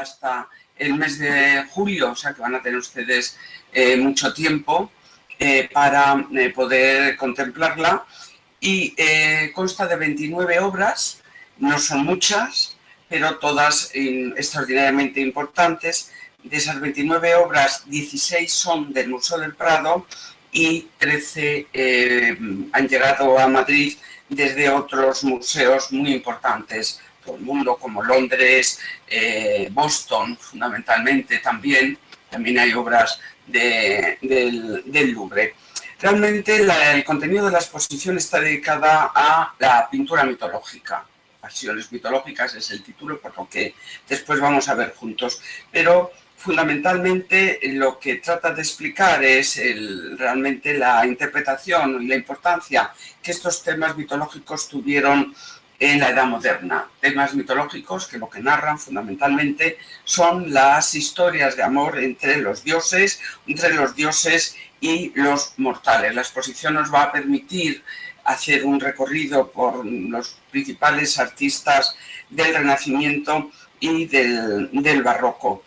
hasta el mes de julio, o sea que van a tener ustedes mucho tiempo para poder contemplarla. Y consta de 29 obras, no son muchas, pero todas extraordinariamente importantes. De esas 29 obras, 16 son del Museo del Prado y 13 han llegado a Madrid desde otros museos muy importantes por el mundo, como Londres, Boston, fundamentalmente también hay obras del Louvre. Realmente el contenido de la exposición está dedicada a la pintura mitológica. Pasiones mitológicas es el título, por lo que después vamos a ver juntos. Pero fundamentalmente lo que trata de explicar es realmente la interpretación y la importancia que estos temas mitológicos tuvieron en la Edad Moderna. Temas mitológicos que lo que narran fundamentalmente son las historias de amor entre los dioses y los mortales. La exposición nos va a permitir hacer un recorrido por los principales artistas del Renacimiento y del Barroco.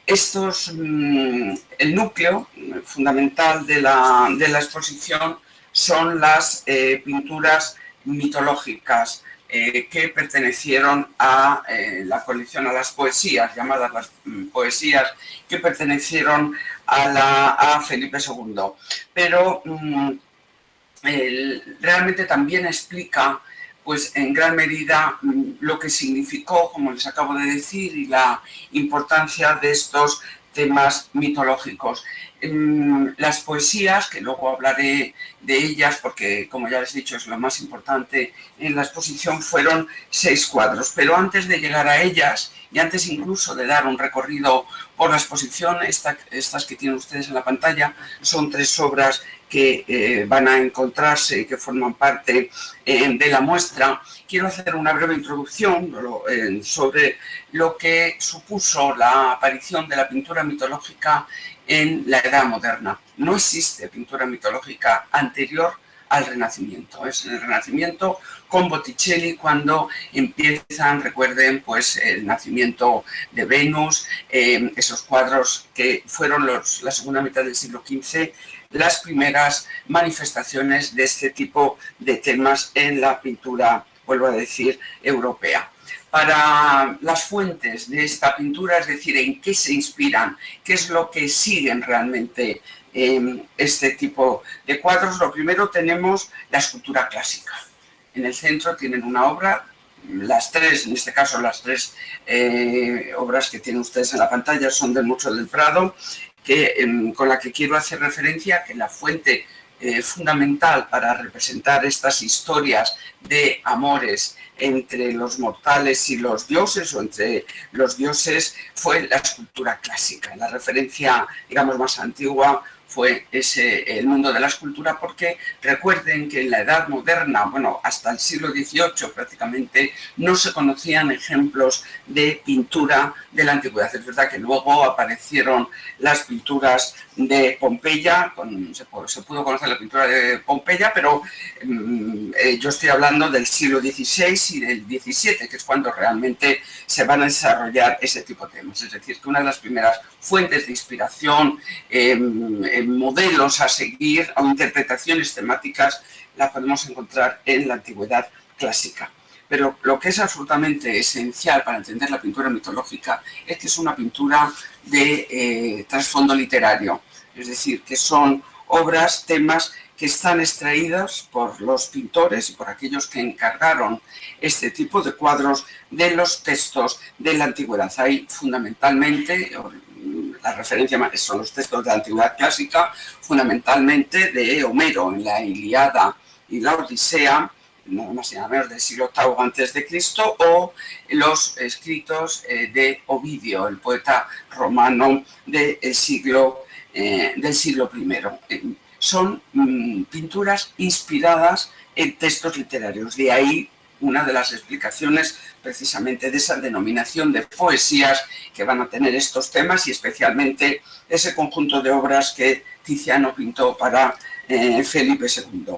El núcleo fundamental de la exposición son las pinturas mitológicas que pertenecieron a la colección, a las poesías, llamadas las poesías, que pertenecieron a Felipe II. Pero realmente también explica, pues en gran medida, lo que significó, como les acabo de decir, y la importancia de estos temas mitológicos. Las poesías, que luego hablaré de ellas porque, como ya les he dicho, es lo más importante en la exposición, fueron 6 cuadros. Pero antes de llegar a ellas, y antes incluso de dar un recorrido por la exposición, estas que tienen ustedes en la pantalla, son 3 obras que van a encontrarse y que forman parte de la muestra. Quiero hacer una breve introducción sobre lo que supuso la aparición de la pintura mitológica en la Edad Moderna. No existe pintura mitológica anterior al Renacimiento. Es en el Renacimiento con Botticelli cuando empiezan, recuerden, pues el nacimiento de Venus, esos cuadros que fueron la segunda mitad del siglo XV, las primeras manifestaciones de este tipo de temas en la pintura, vuelvo a decir, europea. Para las fuentes de esta pintura, es decir, en qué se inspiran, qué es lo que siguen realmente este tipo de cuadros, lo primero tenemos la escultura clásica. En el centro tienen una obra, las 3, en este caso las 3 obras que tienen ustedes en la pantalla son del Museo del Prado, con la que quiero hacer referencia que la fuente fundamental para representar estas historias de amores entre los mortales y los dioses o entre los dioses fue la escultura clásica. La referencia, digamos, más antigua fue el mundo de la escultura, porque recuerden que en la Edad Moderna, bueno, hasta el siglo XVIII prácticamente, no se conocían ejemplos de pintura de la antigüedad. Es verdad que luego aparecieron las pinturas de Pompeya, se pudo conocer la pintura de Pompeya, pero yo estoy hablando del siglo XVI y del XVII, que es cuando realmente se van a desarrollar ese tipo de temas. Es decir, que una de las primeras fuentes de inspiración, modelos a seguir o interpretaciones temáticas, la podemos encontrar en la antigüedad clásica. Pero lo que es absolutamente esencial para entender la pintura mitológica es que es una pintura de trasfondo literario, es decir, que son obras, temas que están extraídos por los pintores y por aquellos que encargaron este tipo de cuadros de los textos de la antigüedad. Hay fundamentalmente, la referencia son los textos de la antigüedad clásica, fundamentalmente de Homero en la Ilíada y la Odisea, nada más y nada menos del siglo VIII a.C., o los escritos de Ovidio, el poeta romano del siglo I. Son pinturas inspiradas en textos literarios. De ahí una de las explicaciones precisamente de esa denominación de poesías que van a tener estos temas, y especialmente ese conjunto de obras que Tiziano pintó para Felipe II.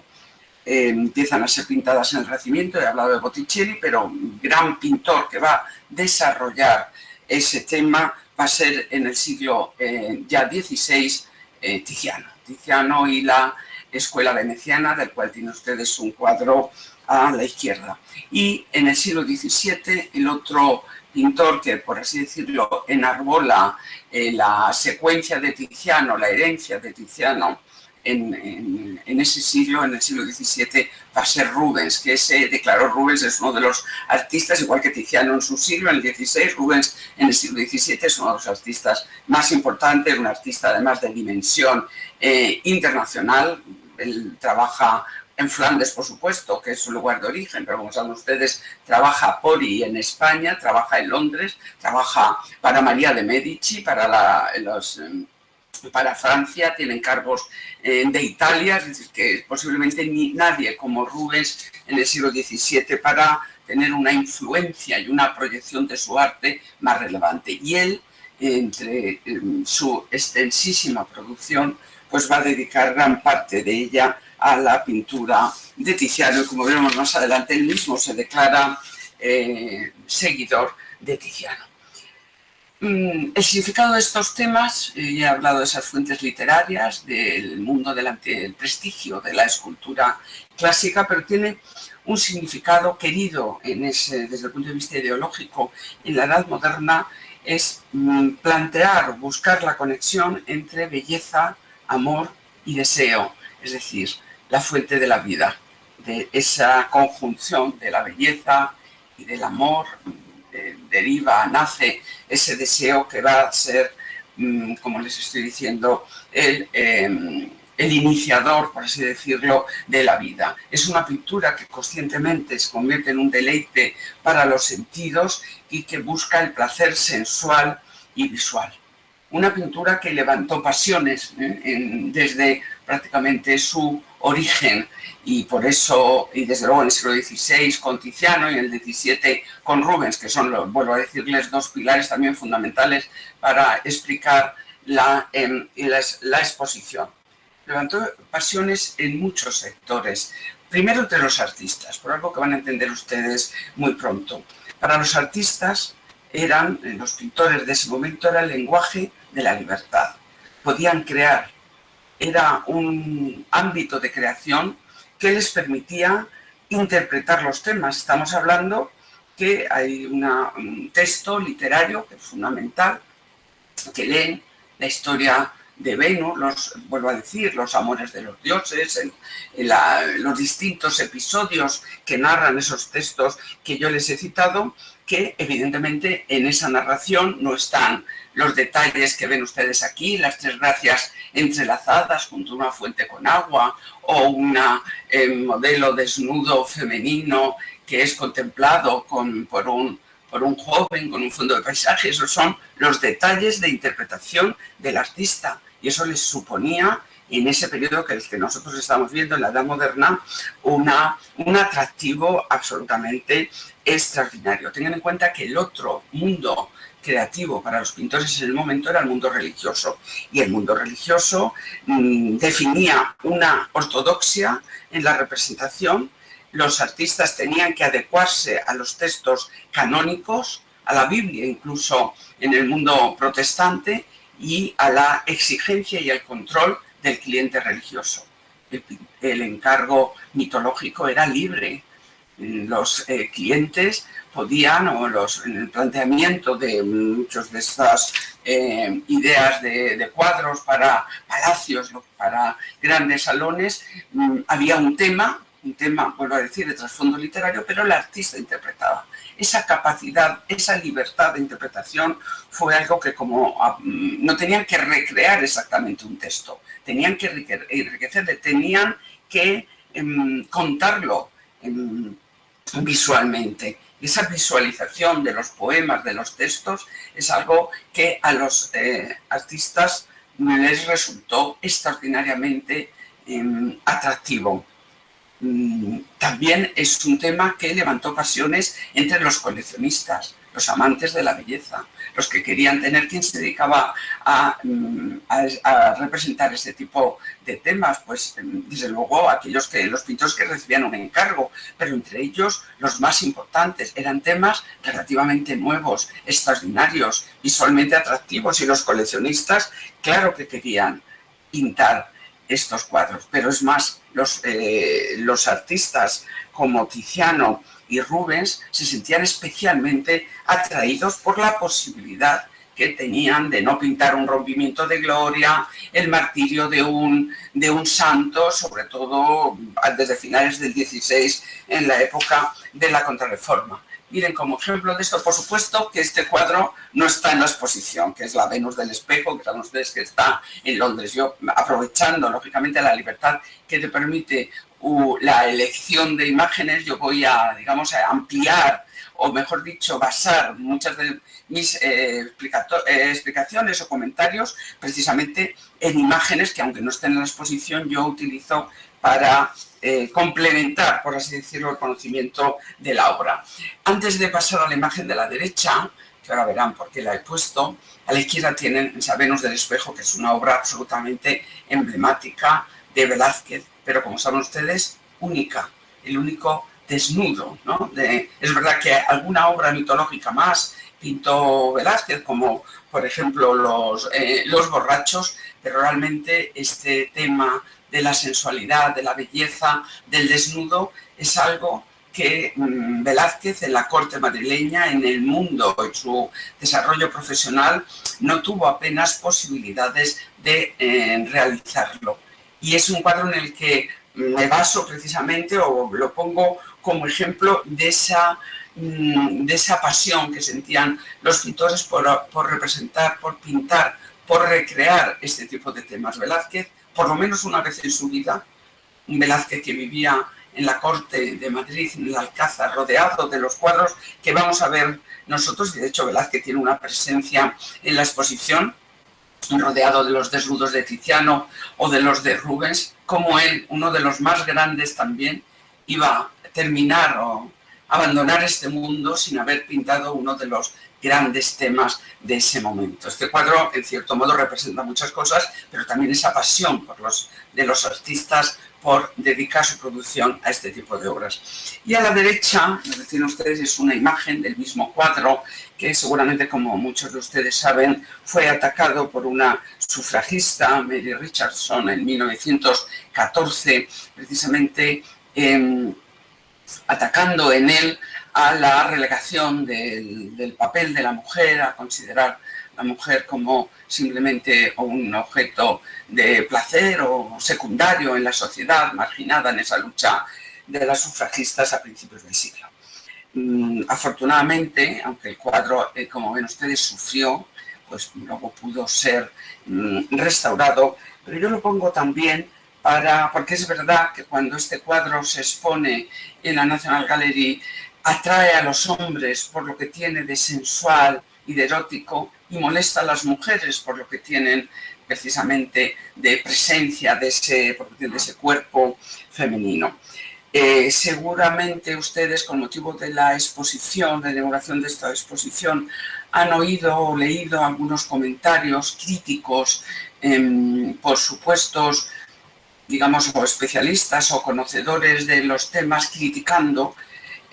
Empiezan a ser pintadas en el Renacimiento, he hablado de Botticelli, pero un gran pintor que va a desarrollar ese tema va a ser en el siglo ya XVI Tiziano y la Escuela Veneciana, del cual tienen ustedes un cuadro a la izquierda. Y en el siglo XVII, el otro pintor que, por así decirlo, enarbola la secuencia de Tiziano, la herencia de Tiziano en ese siglo, en el siglo XVII, va a ser Rubens, que se declaró Rubens es uno de los artistas, igual que Tiziano en su siglo, en el XVI, Rubens en el siglo XVII es uno de los artistas más importantes, un artista además de dimensión internacional. Él trabaja en Flandes, por supuesto, que es su lugar de origen, pero como saben ustedes, trabaja por y en España, trabaja en Londres, trabaja para María de Medici, para Francia, tiene encargos de Italia, es decir, que posiblemente nadie como Rubens en el siglo XVII para tener una influencia y una proyección de su arte más relevante. Y él, entre su extensísima producción, pues va a dedicar gran parte de ella a la pintura de Tiziano, y como veremos más adelante, él mismo se declara seguidor de Tiziano. El significado de estos temas, ya he hablado de esas fuentes literarias, del mundo del prestigio de la escultura clásica, pero tiene un significado querido desde el punto de vista ideológico en la Edad Moderna, es plantear, buscar la conexión entre belleza, amor y deseo, es decir, la fuente de la vida, de esa conjunción de la belleza y del amor, nace ese deseo que va a ser, como les estoy diciendo, el iniciador, por así decirlo, de la vida. Es una pintura que conscientemente se convierte en un deleite para los sentidos y que busca el placer sensual y visual. Una pintura que levantó pasiones desde prácticamente su origen, y por eso, y desde luego en el siglo XVI con Tiziano y en el XVII con Rubens, que son, vuelvo a decirles, dos pilares también fundamentales para explicar la exposición. Levantó pasiones en muchos sectores. Primero entre los artistas, por algo que van a entender ustedes muy pronto. Para los artistas los pintores de ese momento, era el lenguaje de la libertad. Podían crear, era un ámbito de creación que les permitía interpretar los temas. Estamos hablando que hay un texto literario que es fundamental, que leen la historia de Venus, vuelvo a decir, los amores de los dioses, los distintos episodios que narran esos textos que yo les he citado, que evidentemente en esa narración no están los detalles que ven ustedes aquí, las tres gracias entrelazadas junto a una fuente con agua o un modelo desnudo femenino que es contemplado por un joven con un fondo de paisaje. Esos son los detalles de interpretación del artista, y eso les suponía en ese periodo que nosotros estamos viendo en la Edad Moderna un atractivo absolutamente extraordinario. Tengan en cuenta que el otro mundo creativo para los pintores en el momento era el mundo religioso, y el mundo religioso definía una ortodoxia en la representación. Los artistas tenían que adecuarse a los textos canónicos, a la Biblia incluso en el mundo protestante, y a la exigencia y el control del cliente religioso. El encargo mitológico era libre. Los clientes podían, en el planteamiento de muchas de estas ideas de cuadros para palacios, para grandes salones, había un tema, vuelvo a decir, de trasfondo literario, pero el artista interpretaba. Esa capacidad, esa libertad de interpretación fue algo que no tenían que recrear exactamente un texto, tenían que enriquecerle, tenían que contarlo visualmente. Esa visualización de los poemas, de los textos, es algo que a los artistas les resultó extraordinariamente atractivo. También es un tema que levantó pasiones entre los coleccionistas. los amantes de la belleza, los que querían tener quien se dedicaba a representar este tipo de temas, pues desde luego los pintores que recibían un encargo, pero entre ellos los más importantes eran temas relativamente nuevos, extraordinarios, visualmente atractivos, y los coleccionistas claro que querían pintar estos cuadros, pero es más, los artistas como Tiziano y Rubens se sentían especialmente atraídos por la posibilidad que tenían de no pintar un rompimiento de gloria, el martirio de un santo, sobre todo desde finales del XVI, en la época de la Contrarreforma. Miren, como ejemplo de esto, por supuesto que este cuadro no está en la exposición, que es la Venus del Espejo, que saben ustedes que está en Londres. Yo, aprovechando, lógicamente, la libertad que te permite la elección de imágenes, yo voy a, digamos, a ampliar, o mejor dicho, basar muchas de mis explicaciones o comentarios precisamente en imágenes que, aunque no estén en la exposición, yo utilizo para complementar, por así decirlo, el conocimiento de la obra. Antes de pasar a la imagen de la derecha, que ahora verán por qué la he puesto, a la izquierda tienen esa Venus del Espejo, que es una obra absolutamente emblemática de Velázquez, pero como saben ustedes, única, el único desnudo, ¿no? Es verdad que alguna obra mitológica más pintó Velázquez, como por ejemplo los borrachos, pero realmente este tema de la sensualidad, de la belleza, del desnudo, es algo que Velázquez en la corte madrileña, en el mundo, en su desarrollo profesional, no tuvo apenas posibilidades de realizarlo. Y es un cuadro en el que me baso precisamente, o lo pongo como ejemplo de esa pasión que sentían los pintores por representar, por pintar, por recrear este tipo de temas. Velázquez, por lo menos una vez en su vida, un Velázquez que vivía en la corte de Madrid, en el Alcázar, rodeado de los cuadros que vamos a ver nosotros, y de hecho Velázquez tiene una presencia en la exposición, rodeado de los desnudos de Tiziano o de los de Rubens, como él, uno de los más grandes también, iba a terminar o abandonar este mundo sin haber pintado uno de los grandes temas de ese momento. Este cuadro, en cierto modo, representa muchas cosas, pero también esa pasión de los artistas por dedicar su producción a este tipo de obras. Y a la derecha, lo que tienen ustedes es una imagen del mismo cuadro que seguramente, como muchos de ustedes saben, fue atacado por una sufragista, Mary Richardson, en 1914, precisamente atacando en él a la relegación del papel de la mujer, a considerar la mujer como simplemente un objeto de placer o secundario en la sociedad, marginada en esa lucha de las sufragistas a principios del siglo. Afortunadamente, aunque el cuadro, como ven ustedes, sufrió, pues luego pudo ser restaurado, pero yo lo pongo también porque es verdad que cuando este cuadro se expone en la National Gallery atrae a los hombres por lo que tiene de sensual y de erótico y molesta a las mujeres por lo que tienen precisamente de presencia de ese cuerpo femenino. Seguramente ustedes, con motivo de la exposición, de la inauguración de esta exposición, han oído o leído algunos comentarios críticos por supuestos, digamos, o especialistas o conocedores de los temas, criticando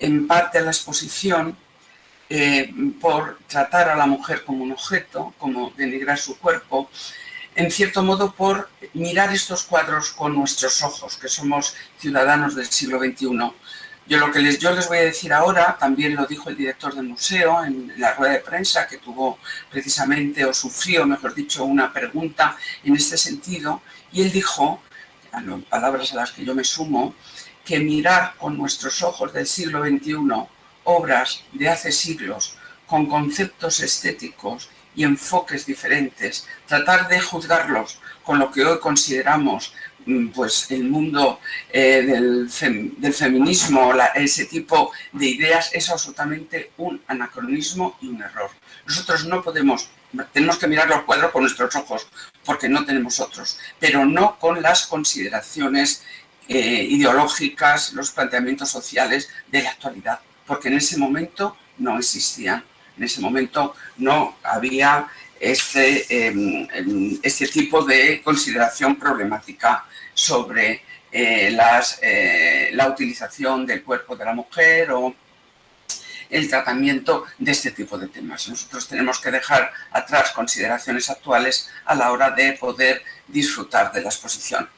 en parte a la exposición por tratar a la mujer como un objeto, como denigrar su cuerpo, en cierto modo por mirar estos cuadros con nuestros ojos, que somos ciudadanos del siglo XXI. Yo les voy a decir ahora, también lo dijo el director del museo en la rueda de prensa, que tuvo precisamente, o sufrió, mejor dicho, una pregunta en este sentido, y él dijo, palabras a las que yo me sumo, que mirar con nuestros ojos del siglo XXI obras de hace siglos con conceptos estéticos y enfoques diferentes, tratar de juzgarlos con lo que hoy consideramos pues el mundo del feminismo, ese tipo de ideas, es absolutamente un anacronismo y un error. Nosotros no tenemos que mirar los cuadros con nuestros ojos, porque no tenemos otros, pero no con las consideraciones ideológicas, los planteamientos sociales de la actualidad, porque en ese momento no existían. En ese momento no había este tipo de consideración problemática sobre la utilización del cuerpo de la mujer o el tratamiento de este tipo de temas. Nosotros tenemos que dejar atrás consideraciones actuales a la hora de poder disfrutar de la exposición.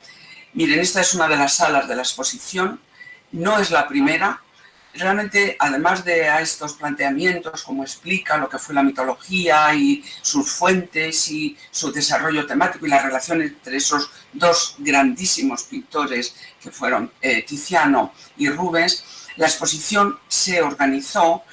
Miren, esta es una de las salas de la exposición, no es la primera. Realmente, además de a estos planteamientos, como explica lo que fue la mitología y sus fuentes y su desarrollo temático y la relación entre esos dos grandísimos pintores que fueron Tiziano y Rubens, la exposición se ha organizado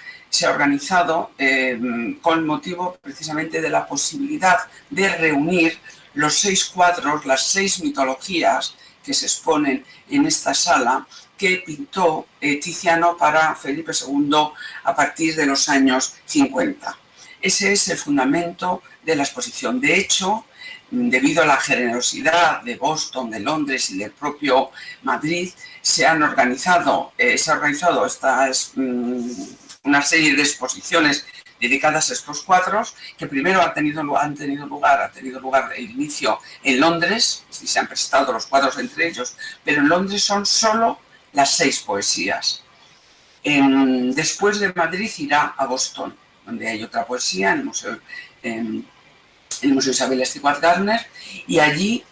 con motivo precisamente de la posibilidad de reunir los 6 cuadros, las 6 mitologías que se exponen en esta sala, que pintó Tiziano para Felipe II a partir de los años 50. Ese es el fundamento de la exposición. De hecho, debido a la generosidad de Boston, de Londres y del propio Madrid, se ha organizado una serie de exposiciones dedicadas a estos cuadros, que primero ha tenido lugar el inicio en Londres, y se han presentado los cuadros entre ellos, pero en Londres son solo las 6 poesías. Después de Madrid irá a Boston, donde hay otra poesía, en el Museo Isabel Stewart Gardner, y allí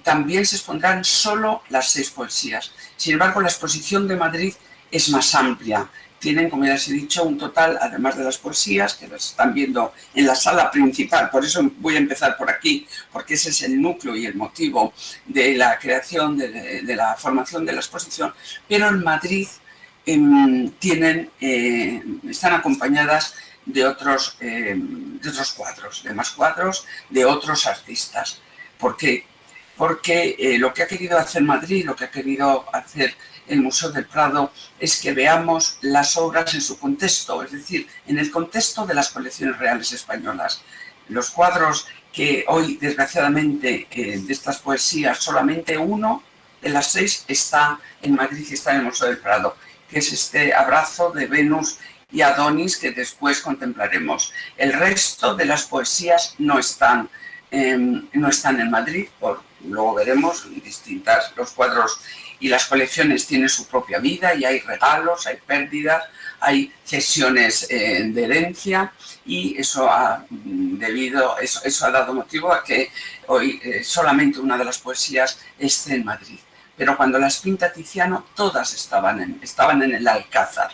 también se expondrán solo las 6 poesías. Sin embargo, la exposición de Madrid es más amplia. Tienen, como ya les he dicho, un total, además de las poesías, que las están viendo en la sala principal. Por eso voy a empezar por aquí, porque ese es el núcleo y el motivo de la creación, de la formación de la exposición. Pero en Madrid están acompañadas de otros cuadros, de más cuadros, de otros artistas. ¿Por qué? Porque lo que ha querido hacer Madrid, lo que ha querido hacer el Museo del Prado, es que veamos las obras en su contexto, es decir, en el contexto de las colecciones reales españolas. Los cuadros que hoy, desgraciadamente, de estas poesías, solamente uno de las 6 está en Madrid y está en el Museo del Prado, que es este abrazo de Venus y Adonis, que después contemplaremos. El resto de las poesías no están en Madrid, luego veremos distintas, los cuadros y las colecciones tienen su propia vida y hay regalos, hay pérdidas, hay cesiones de herencia, y eso ha dado motivo a que hoy solamente una de las poesías esté en Madrid. Pero cuando las pinta Tiziano, todas estaban en el Alcázar.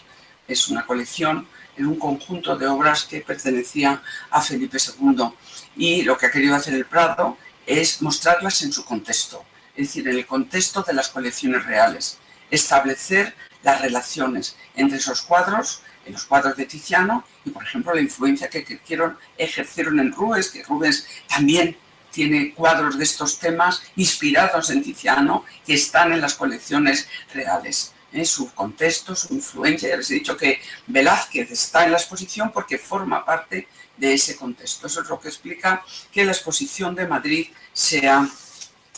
Es una colección, en un conjunto de obras que pertenecían a Felipe II. Y lo que ha querido hacer el Prado es mostrarlas en su contexto, es decir, en el contexto de las colecciones reales, establecer las relaciones entre esos cuadros, en los cuadros de Tiziano, y por ejemplo la influencia que ejercieron en Rubens, que Rubens también tiene cuadros de estos temas inspirados en Tiziano, que están en las colecciones reales. Su contexto, su influencia. Ya les he dicho que Velázquez está en la exposición porque forma parte de ese contexto. Eso es lo que explica que la exposición de Madrid sea,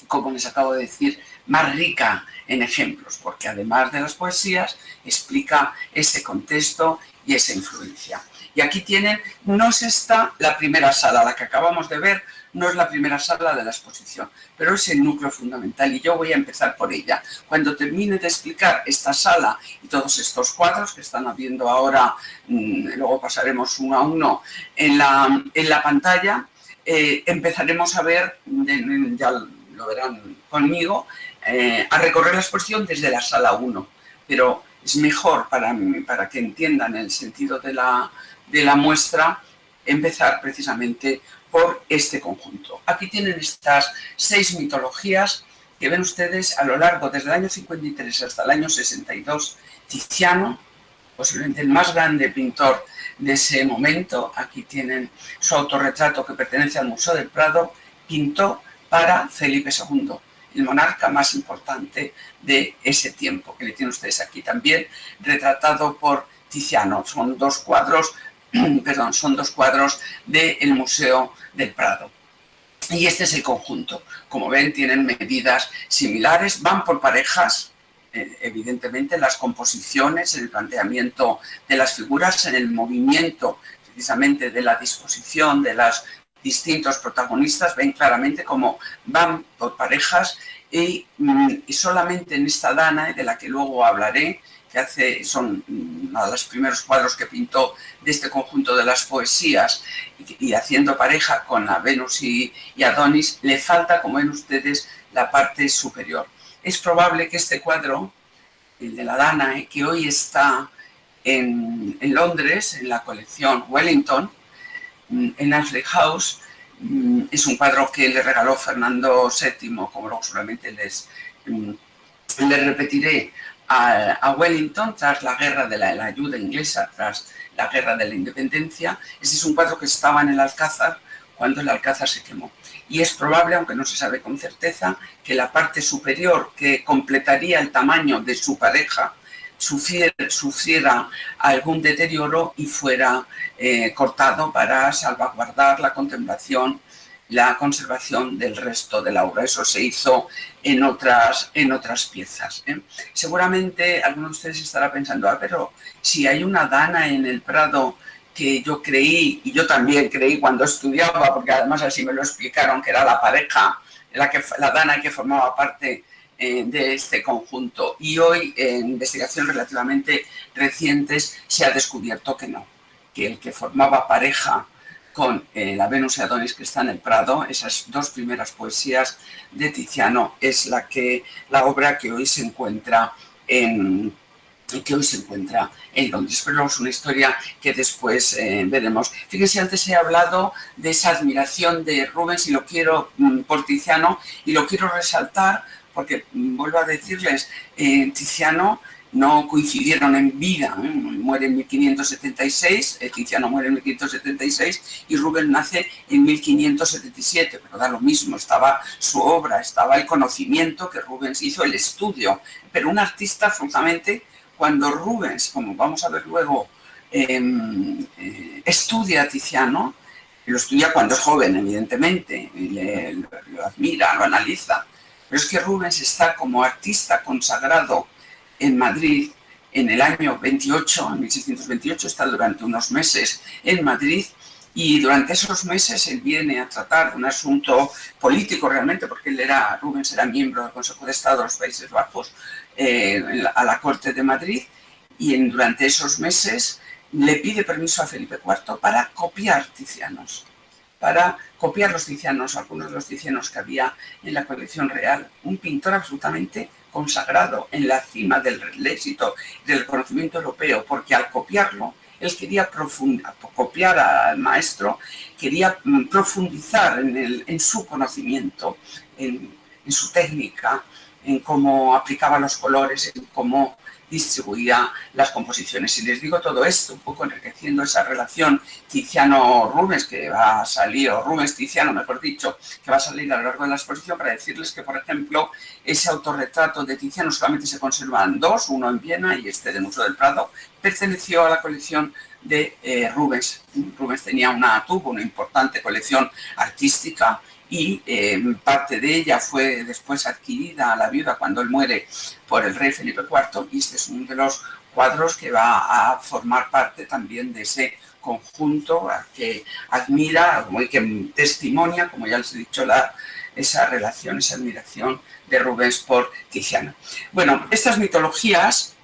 como les acabo de decir, más rica en ejemplos, porque además de las poesías explica ese contexto y esa influencia. Y aquí tienen, no es esta la primera sala, la que acabamos de ver, no es la primera sala de la exposición, pero es el núcleo fundamental y yo voy a empezar por ella. Cuando termine de explicar esta sala y todos estos cuadros que están viendo ahora, luego pasaremos uno a uno en la pantalla, empezaremos a ver, ya lo verán conmigo, a recorrer la exposición desde la sala 1, pero es mejor para que entiendan el sentido de la muestra empezar precisamente por este conjunto. Aquí tienen estas 6 mitologías que ven ustedes a lo largo, desde el año 53 hasta el año 62, Tiziano, posiblemente el más grande pintor de ese momento. Aquí tienen su autorretrato que pertenece al Museo del Prado, pintó para Felipe II, el monarca más importante de ese tiempo, que le tienen ustedes aquí también retratado por Tiziano. Son dos cuadros del Museo del Prado. Y este es el conjunto. Como ven, tienen medidas similares, van por parejas, evidentemente, las composiciones, en el planteamiento de las figuras, en el movimiento. precisamente de la disposición de los distintos protagonistas, ven claramente cómo van por parejas y solamente en esta Danae, de la que luego hablaré, que son uno de los primeros cuadros que pintó de este conjunto de las poesías y haciendo pareja con la Venus y Adonis, le falta, como ven ustedes, la parte superior. Es probable que este cuadro, el de la Danae, que hoy está en Londres, en la colección Wellington, en Ashley House, es un cuadro que le regaló Fernando VII, como luego solamente les repetiré, a Wellington tras la guerra de la ayuda inglesa, tras la guerra de la independencia. Este es un cuadro que estaba en el Alcázar cuando el Alcázar se quemó. Y es probable, aunque no se sabe con certeza, que la parte superior, que completaría el tamaño de su pareja, sufriera algún deterioro y fuera cortado para salvaguardar la contemplación, la conservación del resto de la obra. Eso se hizo en otras piezas. Seguramente alguno de ustedes estará pensando, pero si hay una Danae en el Prado que yo creí, y yo también creí cuando estudiaba, porque además así me lo explicaron, que era la pareja, la Danae que formaba parte de este conjunto. Y hoy, en investigaciones relativamente recientes, se ha descubierto que no, que el que formaba pareja con la Venus y Adonis, que está en el Prado, esas dos primeras poesías de Tiziano, es la obra que hoy se encuentra en Londres. Pero es una historia que después veremos. Fíjense, antes he hablado de esa admiración de Rubens y lo quiero por Tiziano, y lo quiero resaltar porque, vuelvo a decirles, Tiziano no coincidieron en vida, muere en 1576, Tiziano muere en 1576 y Rubens nace en 1577, pero da lo mismo, estaba su obra, estaba el conocimiento que Rubens hizo, el estudio, pero un artista absolutamente, cuando Rubens, como vamos a ver luego, estudia a Tiziano, lo estudia cuando es joven, evidentemente, lo admira, lo analiza, pero es que Rubens está como artista consagrado en Madrid en el año 28, en 1628, está durante unos meses en Madrid, y durante esos meses él viene a tratar de un asunto político realmente, porque Rubens era miembro del Consejo de Estado de los Países Bajos, a la corte de Madrid, y durante esos meses le pide permiso a Felipe IV para copiar Tizianos, algunos de los Tizianos que había en la colección real. Un pintor absolutamente consagrado en la cima del éxito del conocimiento europeo, porque al copiarlo, él quería copiar al maestro, quería profundizar en su conocimiento, en su técnica, en cómo aplicaba los colores, en cómo distribuía las composiciones. Y les digo todo esto, un poco enriqueciendo esa relación Tiziano-Rubens que va a salir, o Rubens-Tiziano, mejor dicho, que va a salir a lo largo de la exposición, para decirles que, por ejemplo, ese autorretrato de Tiziano solamente se conservan dos, uno en Viena y este del Museo del Prado, perteneció a la colección de Rubens. Rubens tuvo una importante colección artística y parte de ella fue después adquirida a la viuda cuando él muere por el rey Felipe IV, y este es uno de los cuadros que va a formar parte también de ese conjunto que admira, que testimonia, como ya les he dicho, esa relación, esa admiración de Rubens por Tiziano. Bueno, estas mitologías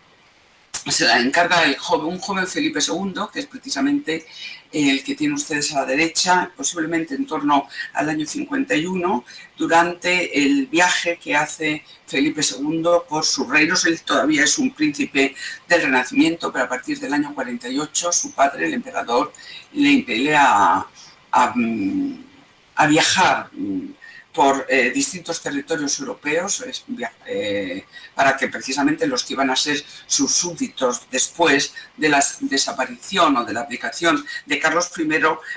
se la encarga un joven Felipe II, que es precisamente el que tienen ustedes a la derecha, posiblemente en torno al año 51, durante el viaje que hace Felipe II por sus reinos. Él todavía es un príncipe del Renacimiento, pero a partir del año 48 su padre, el emperador, le impele a viajar por distintos territorios europeos para que precisamente los que iban a ser sus súbditos después de la desaparición o de la abdicación de Carlos I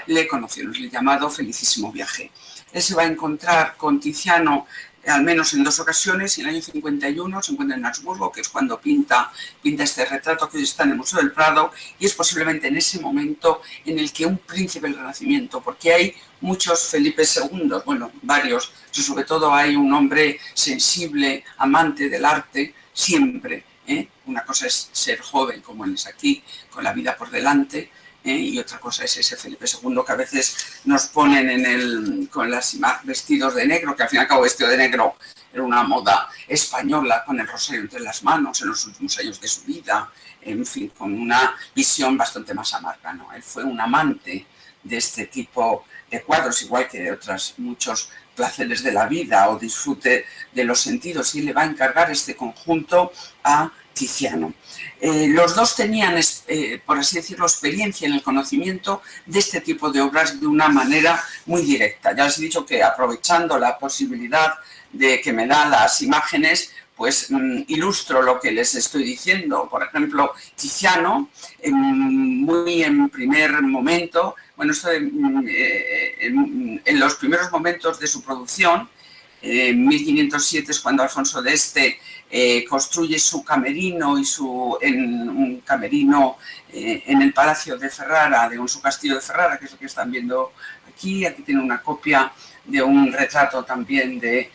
le conocieron, el llamado Felicísimo Viaje. Él se va a encontrar con Tiziano al menos en dos ocasiones, y en el año 51 se encuentra en Augsburgo, que es cuando pinta este retrato que hoy está en el Museo del Prado, y es posiblemente en ese momento en el que un príncipe del Renacimiento, porque hay muchos Felipe II, bueno, varios, pero sobre todo hay un hombre sensible, amante del arte, siempre. Una cosa es ser joven, como él es aquí, con la vida por delante, y otra cosa es ese Felipe II que a veces nos ponen con las vestidos de negro, que al fin y al cabo vestido de negro era una moda española, con el rosario entre las manos en los últimos años de su vida, en fin, con una visión bastante más amarga, ¿no? Él fue un amante de este tipo de cuadros, igual que de otros muchos placeres de la vida o disfrute de los sentidos, y le va a encargar este conjunto a Tiziano. Los dos tenían, por así decirlo, experiencia en el conocimiento de este tipo de obras de una manera muy directa. Ya les he dicho que, aprovechando la posibilidad de que me dan las imágenes, pues ilustro lo que les estoy diciendo. Por ejemplo, Tiziano, muy en primer momento, bueno, esto en los primeros momentos de su producción, en 1507 es cuando Alfonso de Este construye su camerino un camerino en el Palacio de Ferrara, de su castillo de Ferrara, que es lo que están viendo aquí. Aquí tiene una copia de un retrato también de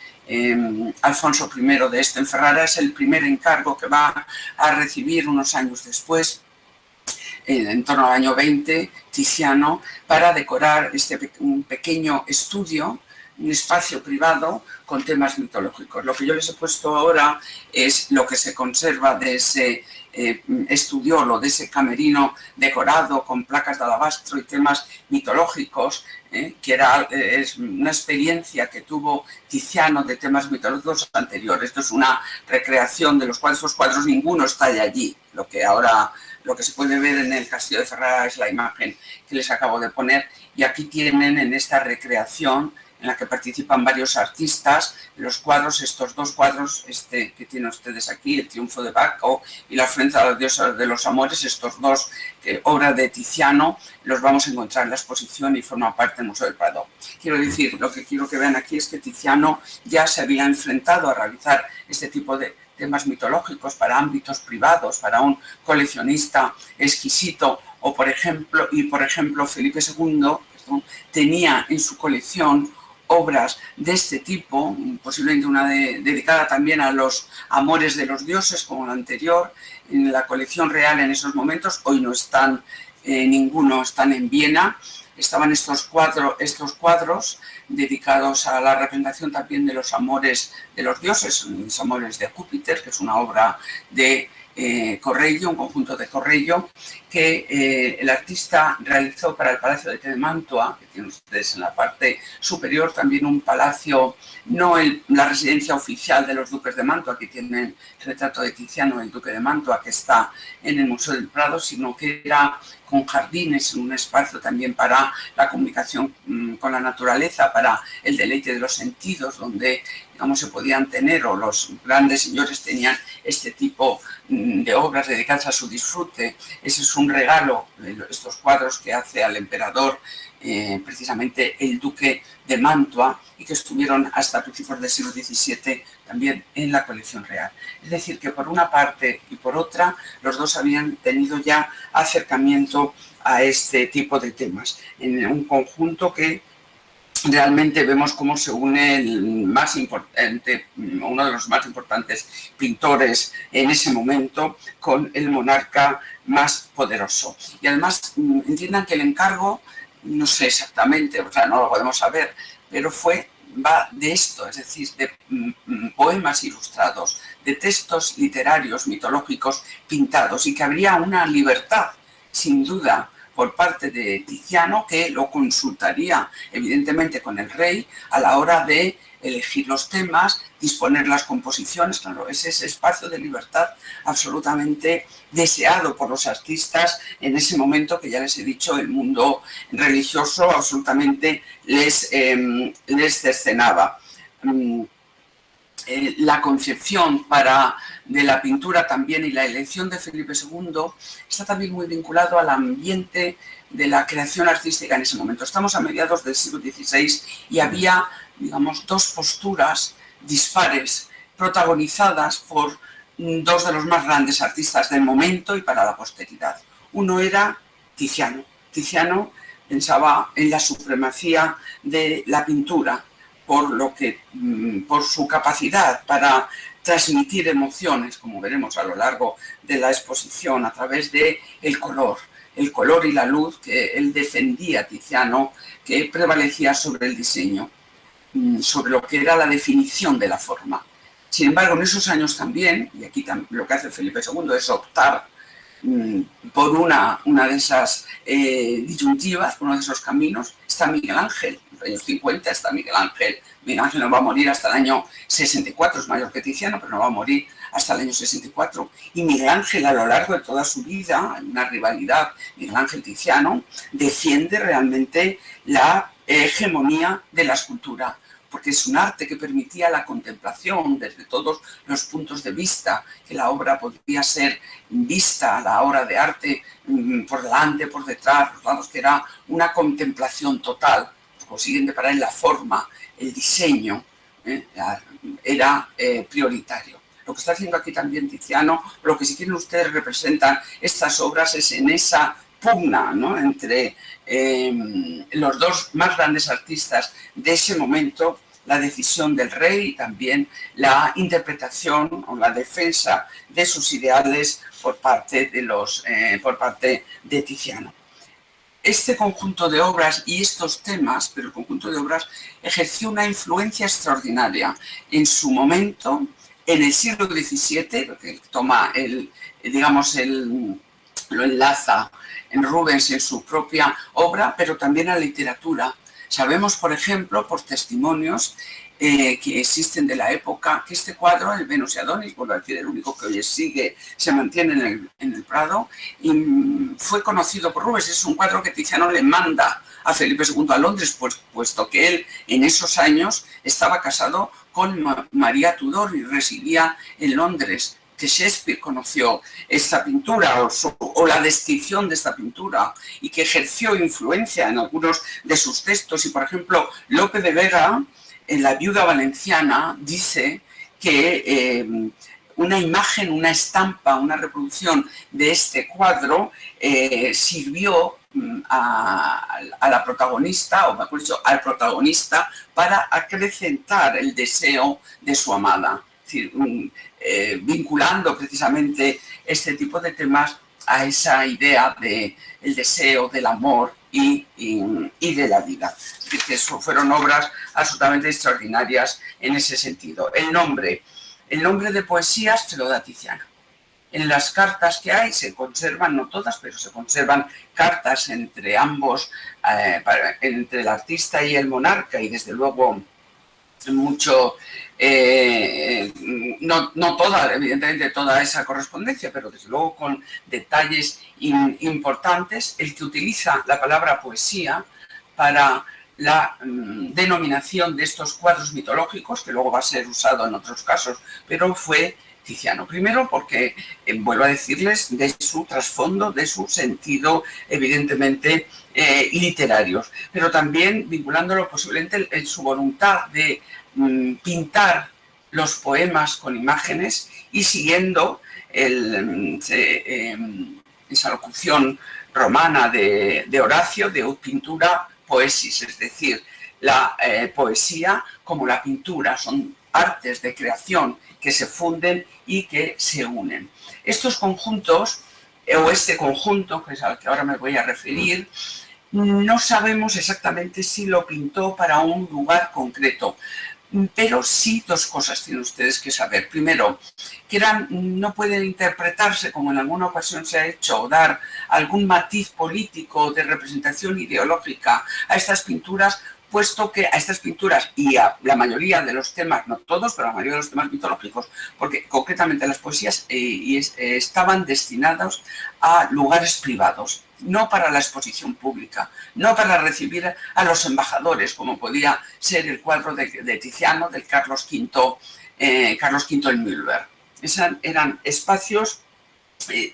Alfonso I de Este en Ferrara. Es el primer encargo que va a recibir unos años después, en torno al año 20, Tiziano, para decorar un pequeño estudio, un espacio privado con temas mitológicos. Lo que yo les he puesto ahora es lo que se conserva de ese estudiolo, de ese camerino decorado con placas de alabastro y temas mitológicos, que es una experiencia que tuvo Tiziano de temas mitológicos anteriores. Esto es una recreación de los cuadros. Estos cuadros ninguno está allí. Lo que se puede ver en el Castillo de Ferrara es la imagen que les acabo de poner, y aquí tienen, en esta recreación en la que participan varios artistas, los cuadros, estos dos cuadros que tienen ustedes aquí, el Triunfo de Baco y la Ofrenda a la diosa de los amores, estos dos, obra de Tiziano, los vamos a encontrar en la exposición y forman parte del Museo del Prado. Quiero decir, lo que quiero que vean aquí es que Tiziano ya se había enfrentado a realizar este tipo de temas mitológicos para ámbitos privados, para un coleccionista exquisito, por ejemplo, Felipe II tenía en su colección obras de este tipo, posiblemente una dedicada también a los amores de los dioses, como la anterior, en la colección real en esos momentos. Hoy no están ninguno, están en Viena. Estaban estos cuadros dedicados a la representación también de los amores de los dioses, los amores de Júpiter, que es una obra de Correggio, un conjunto de Correggio, que el artista realizó para el Palacio de Mantua, que tienen ustedes en la parte superior, también un palacio, no la residencia oficial de los duques de Mantua, que tienen el retrato de Tiziano, el duque de Mantua, que está en el Museo del Prado, sino que era con jardines, en un espacio también para la comunicación con la naturaleza, para el deleite de los sentidos, donde, digamos, se podían tener, o los grandes señores tenían este tipo de obras dedicadas a su disfrute. Ese es un regalo, estos cuadros que hace al emperador precisamente el duque de Mantua, y que estuvieron hasta principios del siglo XVII también en la colección real. Es decir, que por una parte y por otra, los dos habían tenido ya acercamiento a este tipo de temas, en un conjunto que realmente vemos cómo se une uno de los más importantes pintores en ese momento con el monarca más poderoso. Y además entiendan que el encargo, no sé exactamente, o sea, no lo podemos saber, pero va de esto, es decir, de poemas ilustrados, de textos literarios, mitológicos pintados, y que habría una libertad, sin duda, por parte de Tiziano, que lo consultaría evidentemente con el rey a la hora de elegir los temas, disponer las composiciones. Claro, es ese espacio de libertad absolutamente deseado por los artistas en ese momento, que ya les he dicho, el mundo religioso absolutamente les cercenaba. La concepción de la pintura también, y la elección de Felipe II está también muy vinculado al ambiente de la creación artística en ese momento. Estamos a mediados del siglo XVI y había, digamos, dos posturas dispares protagonizadas por dos de los más grandes artistas del momento y para la posteridad. Uno era Tiziano. Tiziano pensaba en la supremacía de la pintura, por su capacidad para transmitir emociones, como veremos a lo largo de la exposición, a través del color. el color y la luz que él defendía, Tiziano, que prevalecía sobre el diseño, sobre lo que era la definición de la forma. Sin embargo, en esos años también, y aquí lo que hace Felipe II es optar por una de esas disyuntivas, uno de esos caminos, está Miguel Ángel. En los años 50 está Miguel Ángel. Miguel Ángel no va a morir hasta el año 64, es mayor que Tiziano, pero no va a morir hasta el año 64. Y Miguel Ángel, a lo largo de toda su vida, en una rivalidad Miguel Ángel-Tiziano, defiende realmente la hegemonía de la escultura, porque es un arte que permitía la contemplación desde todos los puntos de vista, que la obra podía ser vista, la obra de arte, por delante, por detrás, los lados, que era una contemplación total. Por consiguiente, para él la forma, el diseño, era prioritario. Lo que está haciendo aquí también Tiziano, lo que si quieren ustedes representan estas obras es en esa pugna, ¿no?, entre los dos más grandes artistas de ese momento, la decisión del rey y también la interpretación o la defensa de sus ideales por parte de Tiziano. Este conjunto de obras y estos temas, pero el conjunto de obras ejerció una influencia extraordinaria en su momento, en el siglo XVII, que toma lo enlaza en Rubens en su propia obra, pero también a la literatura. Sabemos, por ejemplo, por testimonios que existen de la época, que este cuadro, el Venus y Adonis, por decir el único que hoy sigue, se mantiene en el Prado, y fue conocido por Rubens. Es un cuadro que Tiziano le manda a Felipe II a Londres, puesto que él en esos años estaba casado con María Tudor y residía en Londres, que Shakespeare conoció esta pintura o la descripción de esta pintura y que ejerció influencia en algunos de sus textos. Y, por ejemplo, Lope de Vega, en La viuda valenciana, dice que una imagen, una estampa, una reproducción de este cuadro sirvió a la protagonista, o mejor dicho, al protagonista, para acrecentar el deseo de su amada. Es decir, vinculando precisamente este tipo de temas a esa idea del deseo, del amor y de la vida. Es decir, que fueron obras absolutamente extraordinarias en ese sentido. El nombre de poesías se lo da Tiziano. En las cartas que hay se conservan, no todas, pero se conservan cartas entre ambos, entre el artista y el monarca, y desde luego mucho, no toda, evidentemente toda esa correspondencia, pero desde luego con detalles importantes. El que utiliza la palabra poesía para la denominación de estos cuadros mitológicos, que luego va a ser usado en otros casos, pero fue Tiziano. Primero porque, vuelvo a decirles, de su trasfondo, de su sentido evidentemente literarios, pero también vinculándolo posiblemente en su voluntad de pintar los poemas con imágenes y siguiendo esa locución romana de Horacio, de ut pintura poesis, es decir, la poesía como la pintura, son artes de creación que se funden y que se unen. Estos conjuntos, o este conjunto, que es al que ahora me voy a referir, no sabemos exactamente si lo pintó para un lugar concreto, pero sí dos cosas tienen ustedes que saber. Primero, que no pueden interpretarse, como en alguna ocasión se ha hecho, o dar algún matiz político de representación ideológica a estas pinturas, puesto que a estas pinturas y a la mayoría de los temas, no todos, pero la mayoría de los temas mitológicos, porque concretamente las poesías estaban destinados a lugares privados, no para la exposición pública, no para recibir a los embajadores, como podía ser el cuadro de Tiziano, del Carlos V en Mühlberg. Eran espacios,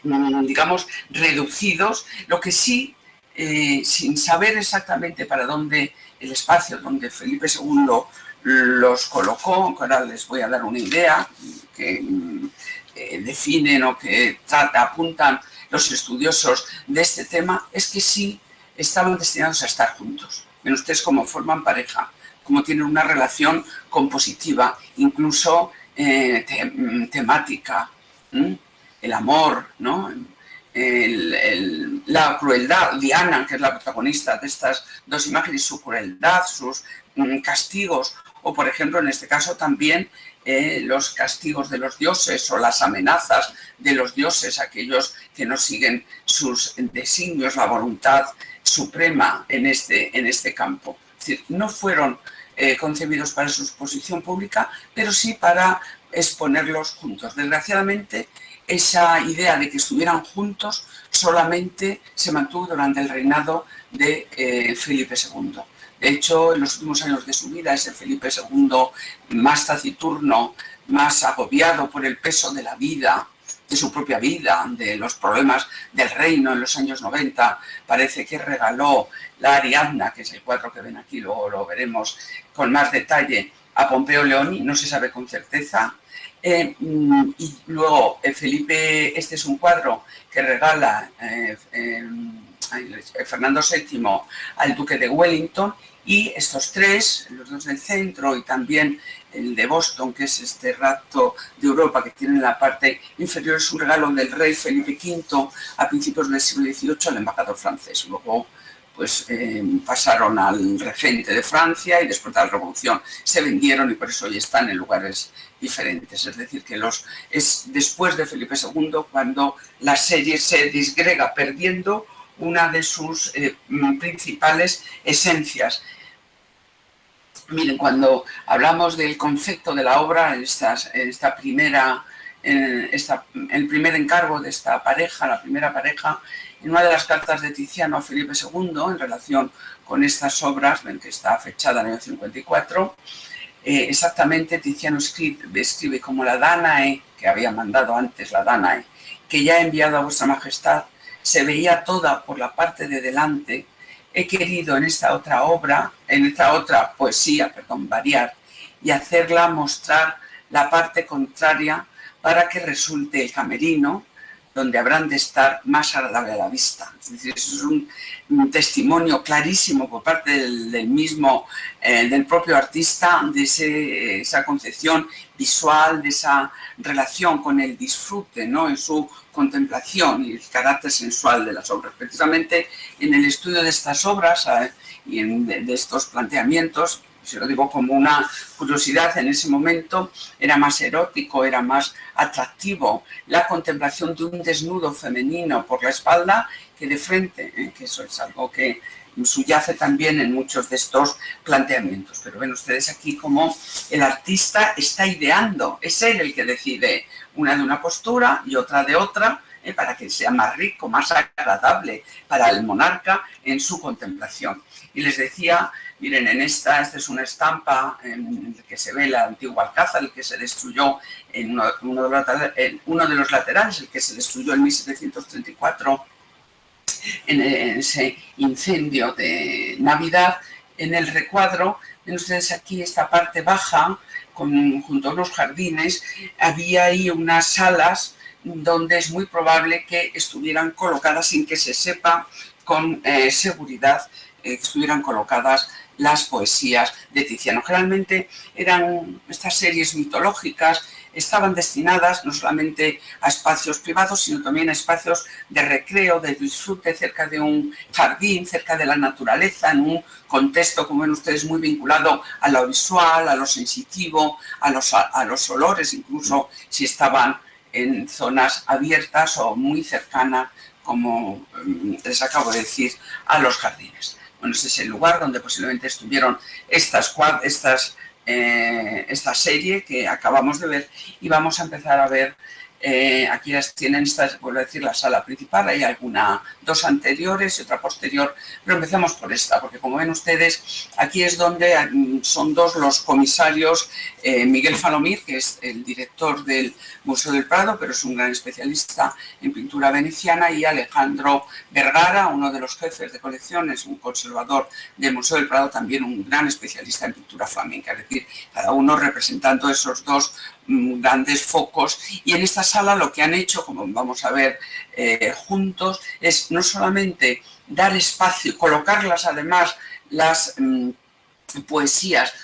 digamos, reducidos, lo que sí, sin saber exactamente para dónde el espacio donde Felipe II los colocó, que ahora les voy a dar una idea, que definen o que apuntan los estudiosos de este tema, es que sí estaban destinados a estar juntos. Ven ustedes cómo forman pareja, cómo tienen una relación compositiva, incluso temática, el amor, ¿no? la crueldad, Diana, que es la protagonista de estas dos imágenes, su crueldad, sus castigos, o por ejemplo en este caso también los castigos de los dioses o las amenazas de los dioses, aquellos que no siguen sus designios, la voluntad suprema en este campo. Es decir, no fueron concebidos para su exposición pública, pero sí para exponerlos juntos. Desgraciadamente, esa idea de que estuvieran juntos solamente se mantuvo durante el reinado de Felipe II. De hecho, en los últimos años de su vida, ese Felipe II más taciturno, más agobiado por el peso de la vida, de su propia vida, de los problemas del reino en los años 90, parece que regaló la Ariadna, que es el cuadro que ven aquí, luego lo veremos con más detalle, a Pompeo Leoni, no se sabe con certeza. Y luego Felipe, este es un cuadro que regala Fernando VII al duque de Wellington, y estos tres, los dos del centro y también el de Boston, que es este rapto de Europa que tiene en la parte inferior, es un regalo del rey Felipe V a principios del siglo XVIII al embajador francés. Luego pues pasaron al regente de Francia y después de la Revolución se vendieron y por eso hoy están en lugares diferentes. Es decir, que es después de Felipe II cuando la serie se disgrega, perdiendo una de sus principales esencias. Miren, cuando hablamos del concepto de la obra, el primer encargo de esta pareja, la primera pareja, en una de las cartas de Tiziano a Felipe II, en relación con estas obras, ven que está fechada en el año 54, exactamente Tiziano escribe como la Danae, que había mandado antes la Danae, que ya he enviado a vuestra majestad, se veía toda por la parte de delante. He querido en esta otra obra, en esta otra poesía, variar y hacerla mostrar la parte contraria para que resulte el camerino donde habrán de estar más agradable a la vista. Es decir, eso es un testimonio clarísimo por parte del propio artista de esa concepción visual, de esa relación con el disfrute, ¿no?, en su contemplación y el carácter sensual de las obras. Precisamente en el estudio de estas obras y de estos planteamientos, se lo digo como una curiosidad, en ese momento era más erótico, era más atractivo la contemplación de un desnudo femenino por la espalda que de frente, que eso es algo que subyace también en muchos de estos planteamientos. Pero ven ustedes aquí cómo el artista está ideando, es él el que decide una de una postura y otra de otra, para que sea más rico, más agradable para el monarca en su contemplación. Y les decía, miren, esta es una estampa en la que se ve el antiguo alcázar, el que se destruyó en uno de los laterales, el que se destruyó en 1734 en ese incendio de Navidad. En el recuadro, ven ustedes aquí esta parte baja, junto a unos jardines, había ahí unas salas donde es muy probable que estuvieran colocadas, sin que se sepa con seguridad, estuvieran colocadas las poesías de Tiziano. Generalmente eran estas series mitológicas, estaban destinadas no solamente a espacios privados, sino también a espacios de recreo, de disfrute, cerca de un jardín, cerca de la naturaleza, en un contexto, como ven ustedes, muy vinculado a lo visual, a lo sensitivo, a los olores, incluso si estaban en zonas abiertas o muy cercanas, como les acabo de decir, a los jardines. Bueno, este es el lugar donde posiblemente estuvieron esta serie que acabamos de ver, y vamos a empezar a ver, aquí las tienen, vuelvo a decir, la sala principal, hay dos anteriores y otra posterior, pero empezamos por esta, porque como ven ustedes, aquí es donde son dos los comisarios, Miguel Falomir, que es el director del Museo del Prado, pero es un gran especialista en pintura veneciana, y Alejandro Vergara, uno de los jefes de colecciones, un conservador del Museo del Prado, también un gran especialista en pintura flamenca, es decir, cada uno representando esos dos grandes focos. Y en esta sala lo que han hecho, como vamos a ver juntos, es no solamente dar espacio, colocarlas además las poesías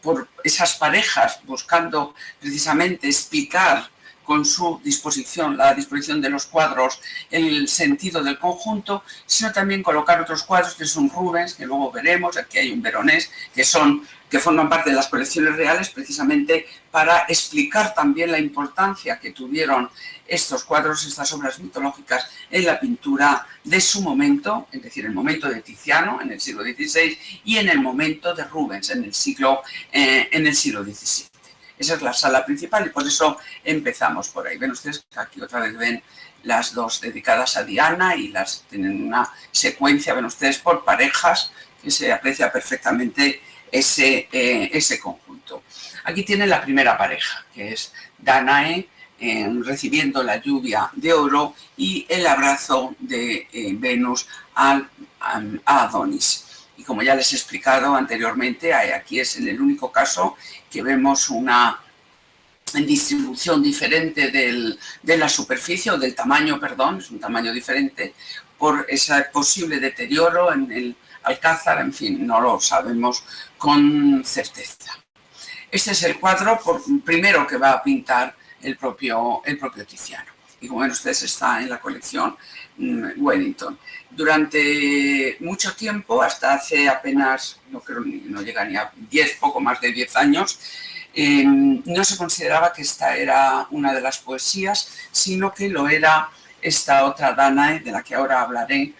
por esas parejas, buscando precisamente explicar con su disposición, la disposición de los cuadros, el sentido del conjunto, sino también colocar otros cuadros que son Rubens, que luego veremos, aquí hay un Veronés, que forman parte de las colecciones reales precisamente para explicar también la importancia que tuvieron estos cuadros, estas obras mitológicas en la pintura de su momento, es decir, el momento de Tiziano en el siglo XVI y en el momento de Rubens en el siglo XVII. Esa es la sala principal y por eso empezamos por ahí. Ven ustedes que aquí otra vez ven las dos dedicadas a Diana y tienen una secuencia, ven ustedes, por parejas, que se aprecia perfectamente ese conjunto. Aquí tienen la primera pareja, que es Danae recibiendo la lluvia de oro y el abrazo de Venus a Adonis. Y como ya les he explicado anteriormente, aquí es en el único caso que vemos una distribución diferente de la superficie, o del tamaño, perdón, es un tamaño diferente, por ese posible deterioro en el alcázar, en fin, no lo sabemos con certeza. Este es el cuadro primero que va a pintar el propio Tiziano. Y como ven ustedes, está en la colección Wellington. Durante mucho tiempo, hasta hace apenas, no llega ni a poco más de 10 años, no se consideraba que esta era una de las poesías, sino que lo era esta otra Danae, de la que ahora hablaré,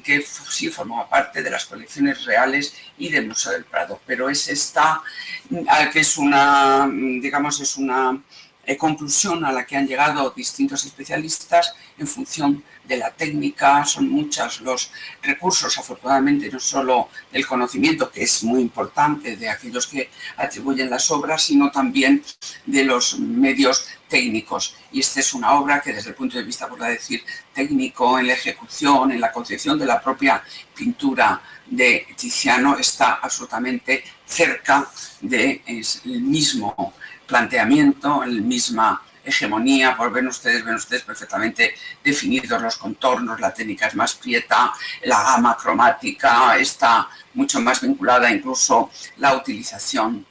que sí formaba parte de las colecciones reales y del Museo del Prado, pero es esta, que es una, digamos, es una conclusión a la que han llegado distintos especialistas en función de la técnica. Son muchos los recursos, afortunadamente, no solo del conocimiento, que es muy importante, de aquellos que atribuyen las obras, sino también de los medios técnicos. Y esta es una obra que, desde el punto de vista, por decir, técnico, en la ejecución, en la concepción de la propia pintura de Tiziano, está absolutamente cerca del mismo planteamiento, la misma hegemonía. Ven ustedes perfectamente definidos los contornos, la técnica es más prieta, la gama cromática está mucho más vinculada, incluso la utilización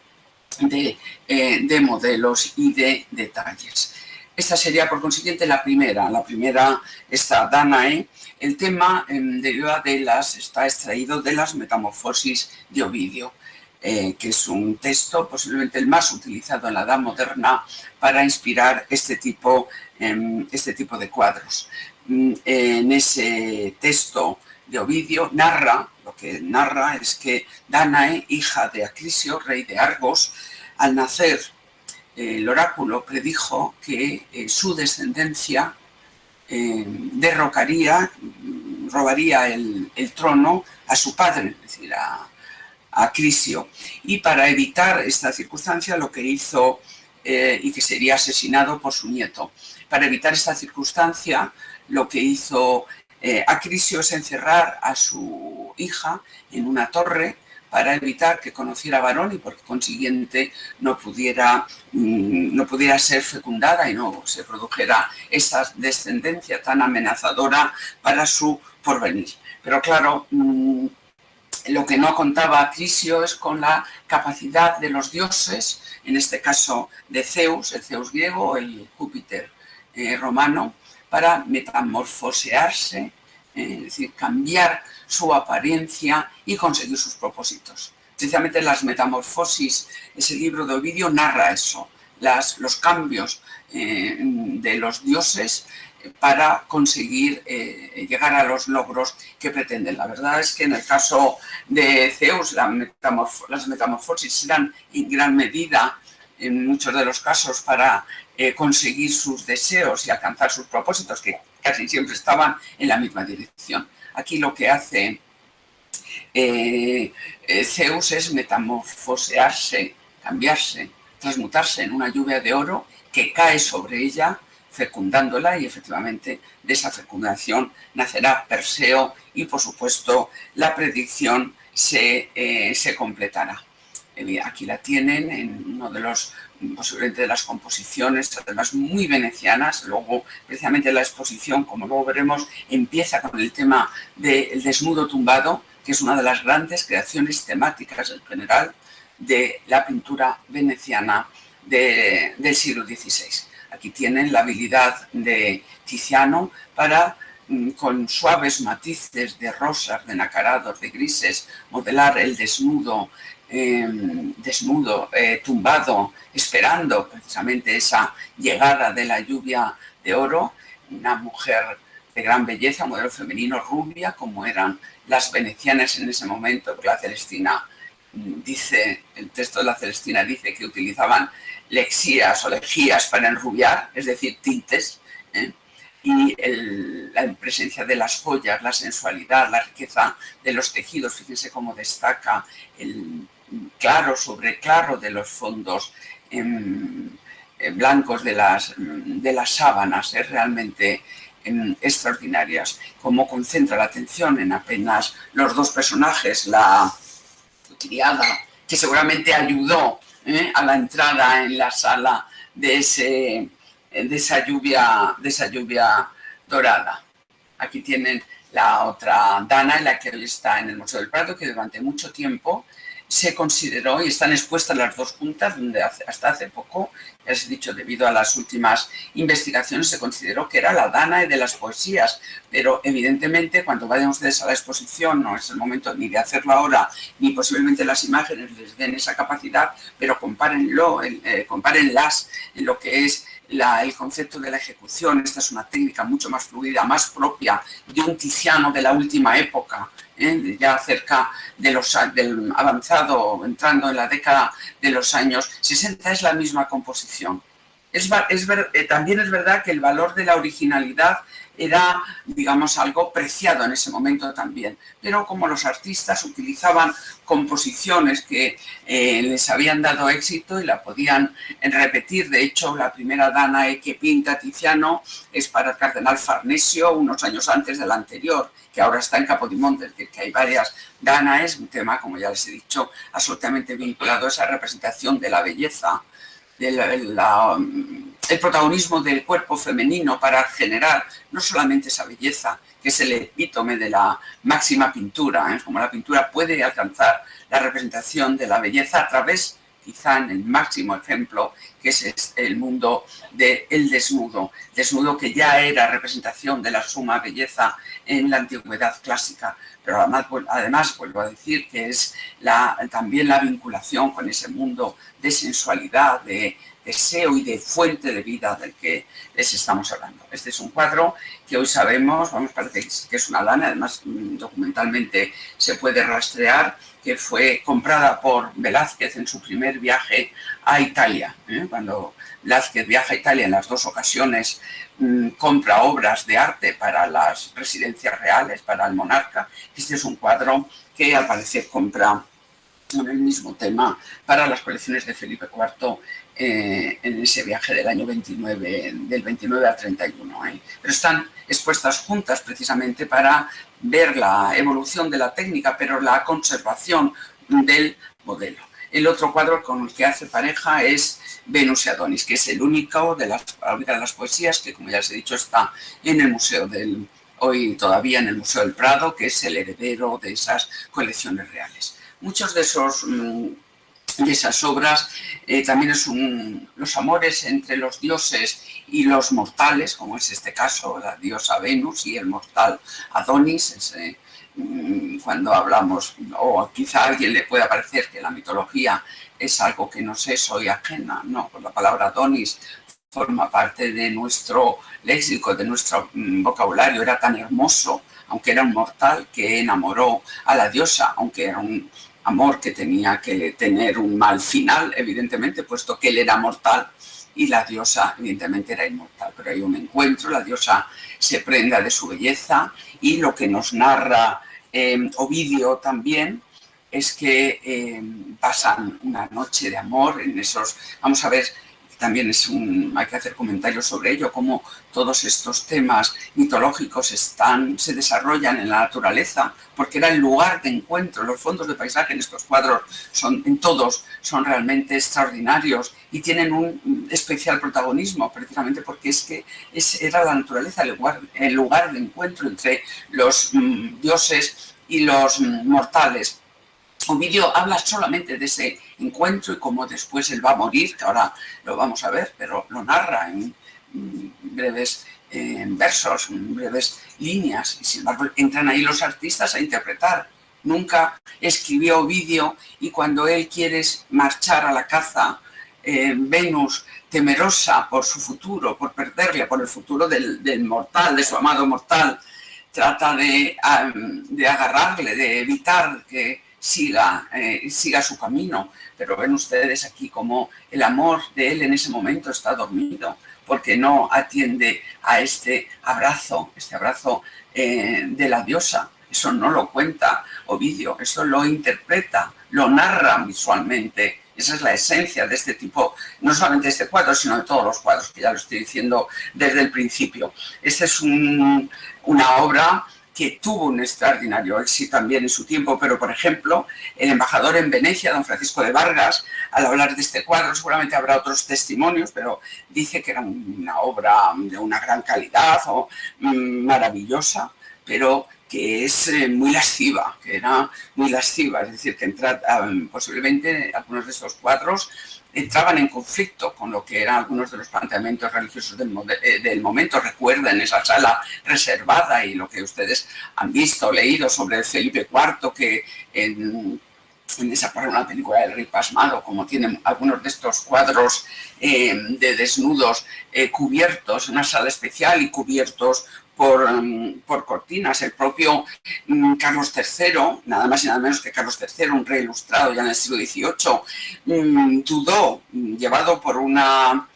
de modelos y de detalles. Esta sería, por consiguiente, la primera. La primera, esta Danae. El tema está extraído de las Metamorfosis de Ovidio, que es un texto posiblemente el más utilizado en la Edad Moderna para inspirar este tipo de cuadros. En ese texto de Ovidio lo que narra es que Danae, hija de Acrisio, rey de Argos, al nacer el oráculo predijo que su descendencia robaría el trono a su padre, es decir, a Acrisio. Y para evitar esta circunstancia, lo que hizo, y que sería asesinado por su nieto, para evitar esta circunstancia, lo que hizo Acrisio es encerrar a su hija en una torre para evitar que conociera varón y por consiguiente no pudiera ser fecundada y no se produjera esa descendencia tan amenazadora para su porvenir. Pero claro, lo que no contaba Acrisio es con la capacidad de los dioses, en este caso de Zeus, el Zeus griego, el Júpiter romano, para metamorfosearse, es decir, cambiar su apariencia y conseguir sus propósitos. Precisamente las Metamorfosis, ese libro de Ovidio narra eso, los cambios de los dioses para conseguir llegar a los logros que pretenden. La verdad es que en el caso de Zeus las metamorfosis eran en gran medida, en muchos de los casos, para conseguir sus deseos y alcanzar sus propósitos, que casi siempre estaban en la misma dirección. Aquí lo que hace Zeus es metamorfosearse, cambiarse, transmutarse en una lluvia de oro que cae sobre ella, fecundándola, y efectivamente de esa fecundación nacerá Perseo y, por supuesto, la predicción se completará. Aquí la tienen en uno de los, posiblemente de las composiciones, además muy venecianas. Luego, precisamente la exposición, como luego veremos, empieza con el tema del desnudo tumbado, que es una de las grandes creaciones temáticas en general de la pintura veneciana del siglo XVI. Aquí tienen la habilidad de Tiziano para, con suaves matices de rosas, de nacarados, de grises, modelar el desnudo, tumbado, esperando precisamente esa llegada de la lluvia de oro. Una mujer de gran belleza, modelo femenino rubia, como eran las venecianas en ese momento, porque la Celestina dice, el texto de la Celestina dice que utilizaban lexías o lejías para enrubiar, es decir, tintes, y la presencia de las joyas, la sensualidad, la riqueza de los tejidos. Fíjense cómo destaca el claro sobre claro de los fondos blancos de las sábanas. Es realmente extraordinarias. Cómo concentra la atención en apenas los dos personajes, la criada, que seguramente ayudó a la entrada en la sala de esa lluvia dorada. Aquí tienen la otra Dana, la que hoy está en el Museo del Prado, que durante mucho tiempo se consideró, y están expuestas las dos juntas, donde hasta hace poco, ya os he dicho, debido a las últimas investigaciones, se consideró que era la Danae de las poesías, pero evidentemente cuando vayan ustedes a la exposición no es el momento ni de hacerlo ahora, ni posiblemente las imágenes les den esa capacidad, pero compárenlas en lo que es el concepto de la ejecución. Esta es una técnica mucho más fluida, más propia de un Tiziano de la última época, ya cerca del avanzado, entrando en la década de los años 60, es la misma composición. También es verdad que el valor de la originalidad era, digamos, algo preciado en ese momento también, pero como los artistas utilizaban composiciones que les habían dado éxito y la podían repetir. De hecho, la primera Danae que pinta Tiziano es para el cardenal Farnesio, unos años antes de la anterior, que ahora está en Capodimonte, que hay varias Danaes, un tema, como ya les he dicho, absolutamente vinculado a esa representación de la belleza, el protagonismo del cuerpo femenino para generar no solamente esa belleza, que es el epítome de la máxima pintura, como la pintura puede alcanzar la representación de la belleza a través, quizá en el máximo ejemplo, que es el mundo del desnudo que ya era representación de la suma belleza en la antigüedad clásica, pero además vuelvo a decir que es también la vinculación con ese mundo de sensualidad, de deseo y de fuente de vida del que les estamos hablando. Este es un cuadro que hoy sabemos, parece que es una lana, además documentalmente se puede rastrear, que fue comprada por Velázquez en su primer viaje a Italia. Cuando Velázquez viaja a Italia en las dos ocasiones, compra obras de arte para las residencias reales, para el monarca. Este es un cuadro que al parecer compra en el mismo tema para las colecciones de Felipe IV en ese viaje del año 29, del 29 al 31. Pero están expuestas juntas precisamente para ver la evolución de la técnica, pero la conservación del modelo. El otro cuadro con el que hace pareja es Venus y Adonis, que es el único de las poesías que, como ya les he dicho, está en el museo hoy todavía en el Museo del Prado, que es el heredero de esas colecciones reales. Muchos de esas obras también son los amores entre los dioses y los mortales, como es este caso, la diosa Venus y el mortal Adonis. Cuando hablamos, o quizá a alguien le pueda parecer que la mitología es algo que no sé, soy ajena, no, pues la palabra Adonis forma parte de nuestro léxico, de nuestro vocabulario. Era tan hermoso, aunque era un mortal, que enamoró a la diosa, aunque era un amor que tenía que tener un mal final, evidentemente, puesto que él era mortal y la diosa evidentemente era inmortal. Pero hay un encuentro, la diosa se prenda de su belleza, y lo que nos narra Ovidio también es que pasan una noche de amor en esos, vamos a ver, también hay que hacer comentarios sobre ello, cómo todos estos temas mitológicos se desarrollan en la naturaleza, porque era el lugar de encuentro. Los fondos de paisaje en estos cuadros, todos son realmente extraordinarios y tienen un especial protagonismo, precisamente porque era la naturaleza el lugar de encuentro entre los dioses y los mortales. Ovidio habla solamente de ese encuentro y cómo después él va a morir, que ahora lo vamos a ver, pero lo narra breves versos, breves líneas, y sin embargo entran ahí los artistas a interpretar. Nunca escribió Ovidio y cuando él quiere marchar a la caza, Venus, temerosa por su futuro, por perderle, por el futuro del mortal, de su amado mortal, trata de agarrarle, de evitar que siga su camino. Pero ven ustedes aquí como el amor de él en ese momento está dormido, porque no atiende a este abrazo de la diosa. Eso no lo cuenta Ovidio, eso lo interpreta, lo narra visualmente. Esa es la esencia de este tipo, no solamente de este cuadro, sino de todos los cuadros, que ya lo estoy diciendo desde el principio. Esta es una obra que tuvo un extraordinario éxito también en su tiempo, pero, por ejemplo, el embajador en Venecia, don Francisco de Vargas, al hablar de este cuadro, seguramente habrá otros testimonios, pero dice que era una obra de una gran calidad o maravillosa, pero que es muy lasciva, que era muy lasciva, es decir, que posiblemente algunos de estos cuadros entraban en conflicto con lo que eran algunos de los planteamientos religiosos del momento. Recuerden esa sala reservada y lo que ustedes han visto, leído sobre Felipe IV, que en esa una película del Rey Pasmado, como tienen algunos de estos cuadros de desnudos cubiertos, una sala especial y cubiertos por cortinas. El propio Carlos III, nada más y nada menos que Carlos III, un rey ilustrado ya en el siglo XVIII, dudó, llevado por una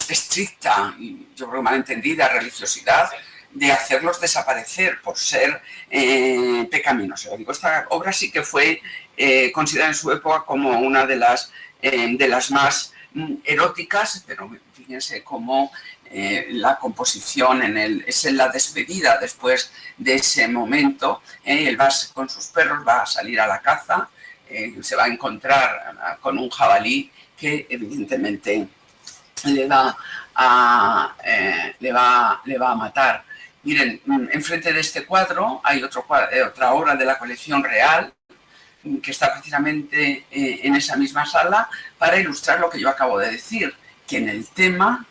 estricta y yo creo malentendida religiosidad, de hacerlos desaparecer por ser pecaminosos. Digo, esta obra sí que fue considerada en su época como una de las más eróticas, pero fíjense cómo la composición es en la despedida después de ese momento. Él va con sus perros, va a salir a la caza, se va a encontrar con un jabalí que evidentemente le va a matar. Miren, enfrente de este cuadro hay otra obra de la colección real que está precisamente en esa misma sala para ilustrar lo que yo acabo de decir, que en el tema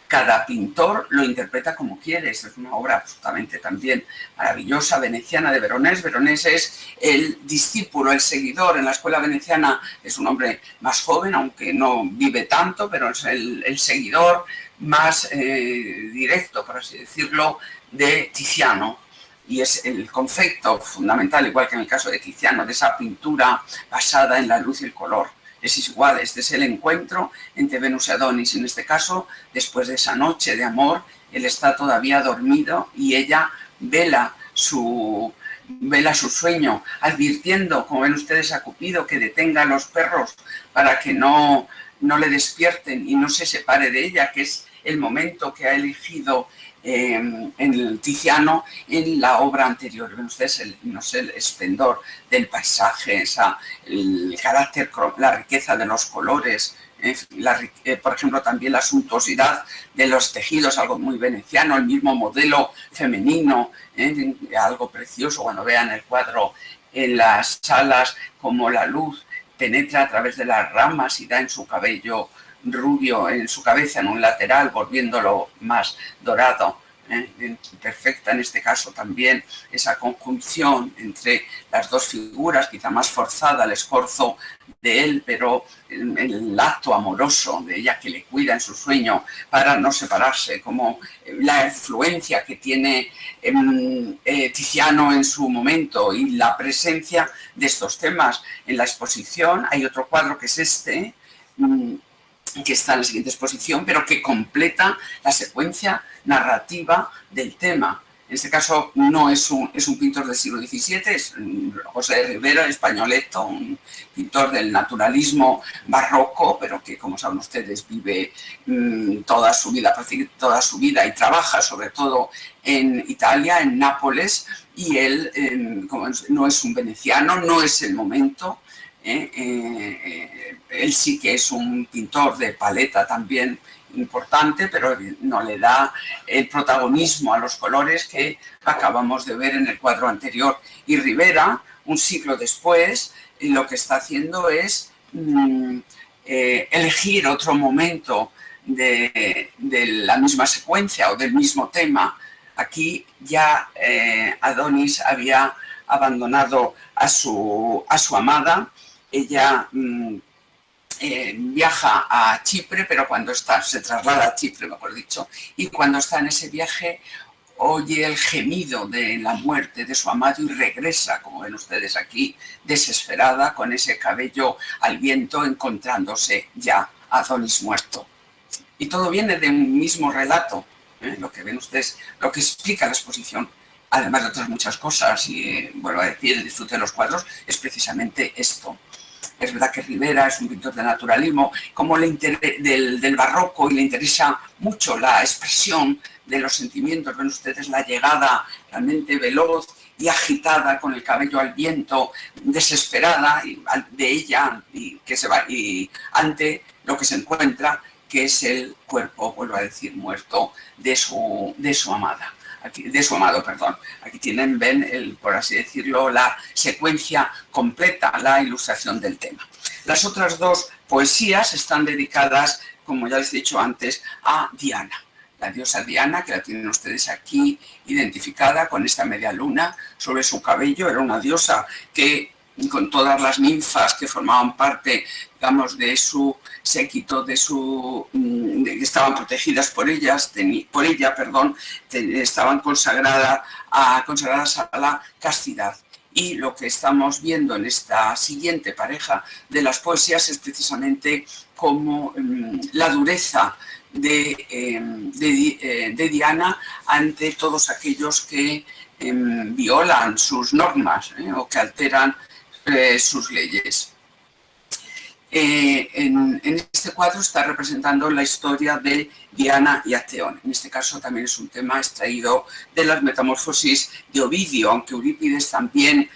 cada pintor lo interpreta como quiere. Es una obra absolutamente también maravillosa, veneciana, de Veronés. Veronés es el discípulo, el seguidor en la escuela veneciana, es un hombre más joven, aunque no vive tanto, pero es el seguidor más directo, por así decirlo, de Tiziano. Y es el concepto fundamental, igual que en el caso de Tiziano, de esa pintura basada en la luz y el color. Es igual, este es el encuentro entre Venus y Adonis. En este caso, después de esa noche de amor, él está todavía dormido y ella vela su sueño, advirtiendo, como ven ustedes, a Cupido que detenga a los perros para que no le despierten y no se separe de ella, que es el momento que ha elegido en el Tiziano en la obra anterior. Ven ustedes el esplendor del paisaje, el carácter, la riqueza de los colores, por ejemplo también la suntuosidad de los tejidos, algo muy veneciano, el mismo modelo femenino, algo precioso cuando vean el cuadro en las salas, como la luz penetra a través de las ramas y da en su cabello rubio, en su cabeza, en un lateral, volviéndolo más dorado. Perfecta en este caso también esa conjunción entre las dos figuras, quizá más forzada el esfuerzo de él, pero el acto amoroso de ella que le cuida en su sueño para no separarse, como la influencia que tiene Tiziano en su momento y la presencia de estos temas en la exposición. Hay otro cuadro que es este, que está en la siguiente exposición, pero que completa la secuencia narrativa del tema. En este caso no es un pintor del siglo XVII, es José de Ribera, españoleto, un pintor del naturalismo barroco, pero que, como saben ustedes, vive toda su vida y trabaja sobre todo en Italia, en Nápoles, y él como no es un veneciano, no es el momento. Él sí que es un pintor de paleta también importante, pero no le da el protagonismo a los colores que acabamos de ver en el cuadro anterior. Y Ribera, un siglo después, lo que está haciendo es elegir otro momento de la misma secuencia o del mismo tema. Aquí ya Adonis había abandonado a su amada. Ella viaja a Chipre, pero cuando se traslada a Chipre, mejor dicho, y cuando está en ese viaje oye el gemido de la muerte de su amado y regresa, como ven ustedes aquí, desesperada, con ese cabello al viento, encontrándose ya Adonis muerto. Y todo viene de un mismo relato, lo que ven ustedes, lo que explica la exposición, además de otras muchas cosas, y vuelvo a decir, el disfrute de los cuadros es precisamente esto. Es verdad que Rivera es un pintor de naturalismo, como del barroco, y le interesa mucho la expresión de los sentimientos. Ven ustedes la llegada realmente veloz y agitada, con el cabello al viento, desesperada de ella, y que se va, y ante lo que se encuentra, que es el cuerpo, vuelvo a decir, muerto de su amada. Aquí, de su amado, perdón. Aquí tienen, ven, por así decirlo, la secuencia completa, la ilustración del tema. Las otras dos poesías están dedicadas, como ya les he dicho antes, a Diana. La diosa Diana, que la tienen ustedes aquí identificada con esta media luna sobre su cabello. Era una diosa que, con todas las ninfas que formaban parte, digamos, de su séquito, que estaban protegidas por ella, estaban consagradas a la castidad. Y lo que estamos viendo en esta siguiente pareja de las poesías es precisamente cómo la dureza de Diana ante todos aquellos que violan sus normas o que alteran sus leyes. En este cuadro está representando la historia de Diana y Acteón. En este caso también es un tema extraído de las Metamorfosis de Ovidio, aunque Eurípides también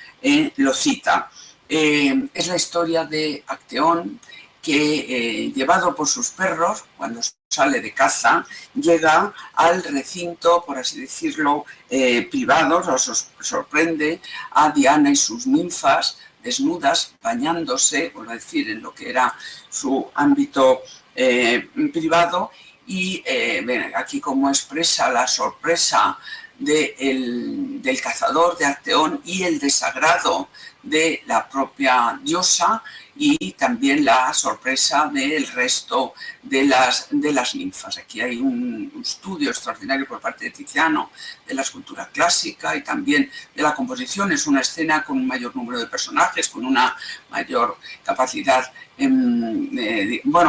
lo cita. Es la historia de Acteón, que llevado por sus perros, cuando sale de caza, llega al recinto, por así decirlo, privado, sorprende a Diana y sus ninfas desnudas, bañándose, por decir, en lo que era su ámbito privado, y aquí como expresa la sorpresa del cazador de Acteón y el desagrado de la propia diosa, y también la sorpresa del resto de las ninfas. Aquí hay un estudio extraordinario por parte de Tiziano de la escultura clásica y también de la composición. Es una escena con un mayor número de personajes, con una mayor capacidad,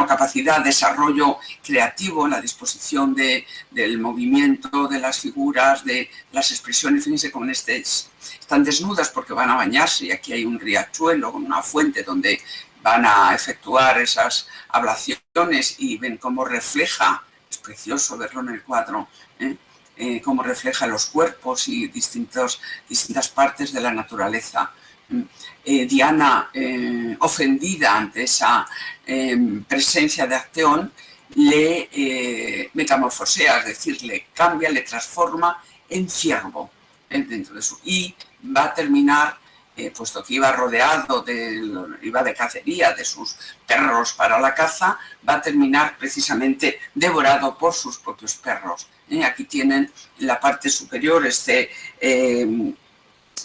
capacidad, desarrollo creativo, la disposición del movimiento, de las figuras, de las expresiones. Fíjense cómo están desnudas porque van a bañarse, y aquí hay un riachuelo con una fuente donde van a efectuar esas ablaciones, y ven cómo refleja, es precioso verlo en el cuadro, cómo refleja los cuerpos y distintas partes de la naturaleza. Diana, ofendida ante esa presencia de Acteón, le metamorfosea, es decir, le cambia, le transforma en ciervo dentro de su, y va a terminar, puesto que iba rodeado, iba de cacería de sus perros para la caza, va a terminar precisamente devorado por sus propios perros. Aquí tienen en la parte superior este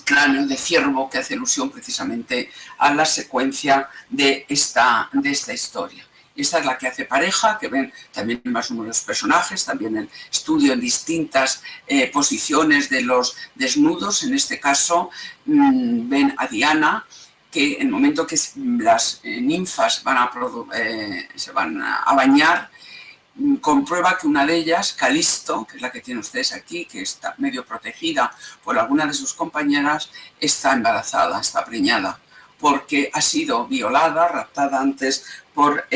cráneo de ciervo que hace alusión precisamente a la secuencia de esta historia. Esta es la que hace pareja, que ven también más numerosos personajes, también el estudio en distintas posiciones de los desnudos. En este caso ven a Diana, que en el momento que las ninfas se van a bañar, comprueba que una de ellas, Calisto, que es la que tienen ustedes aquí, que está medio protegida por alguna de sus compañeras, está embarazada, está preñada, porque ha sido violada, raptada antes por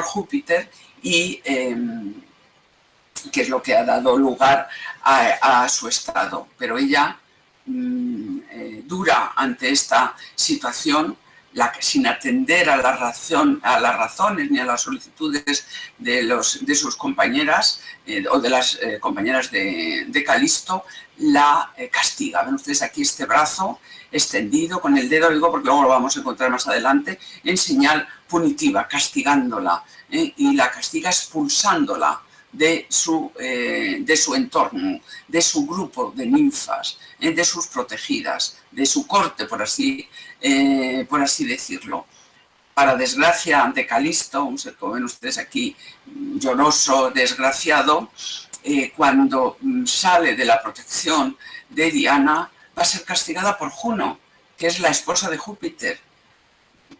Júpiter, y que es lo que ha dado lugar a su estado. Pero ella, dura ante esta situación, sin atender a las razones ni a las solicitudes de sus compañeras o de las compañeras de Calisto, la castiga. Ven ustedes aquí este brazo extendido con el dedo, digo porque luego lo vamos a encontrar más adelante, en señal punitiva, castigándola, y la castiga expulsándola de su entorno, de su grupo de ninfas, de sus protegidas, de su corte, por así decirlo. Para desgracia de Calisto, un ser, como ven ustedes aquí, lloroso, desgraciado, cuando sale de la protección de Diana, va a ser castigada por Juno, que es la esposa de Júpiter.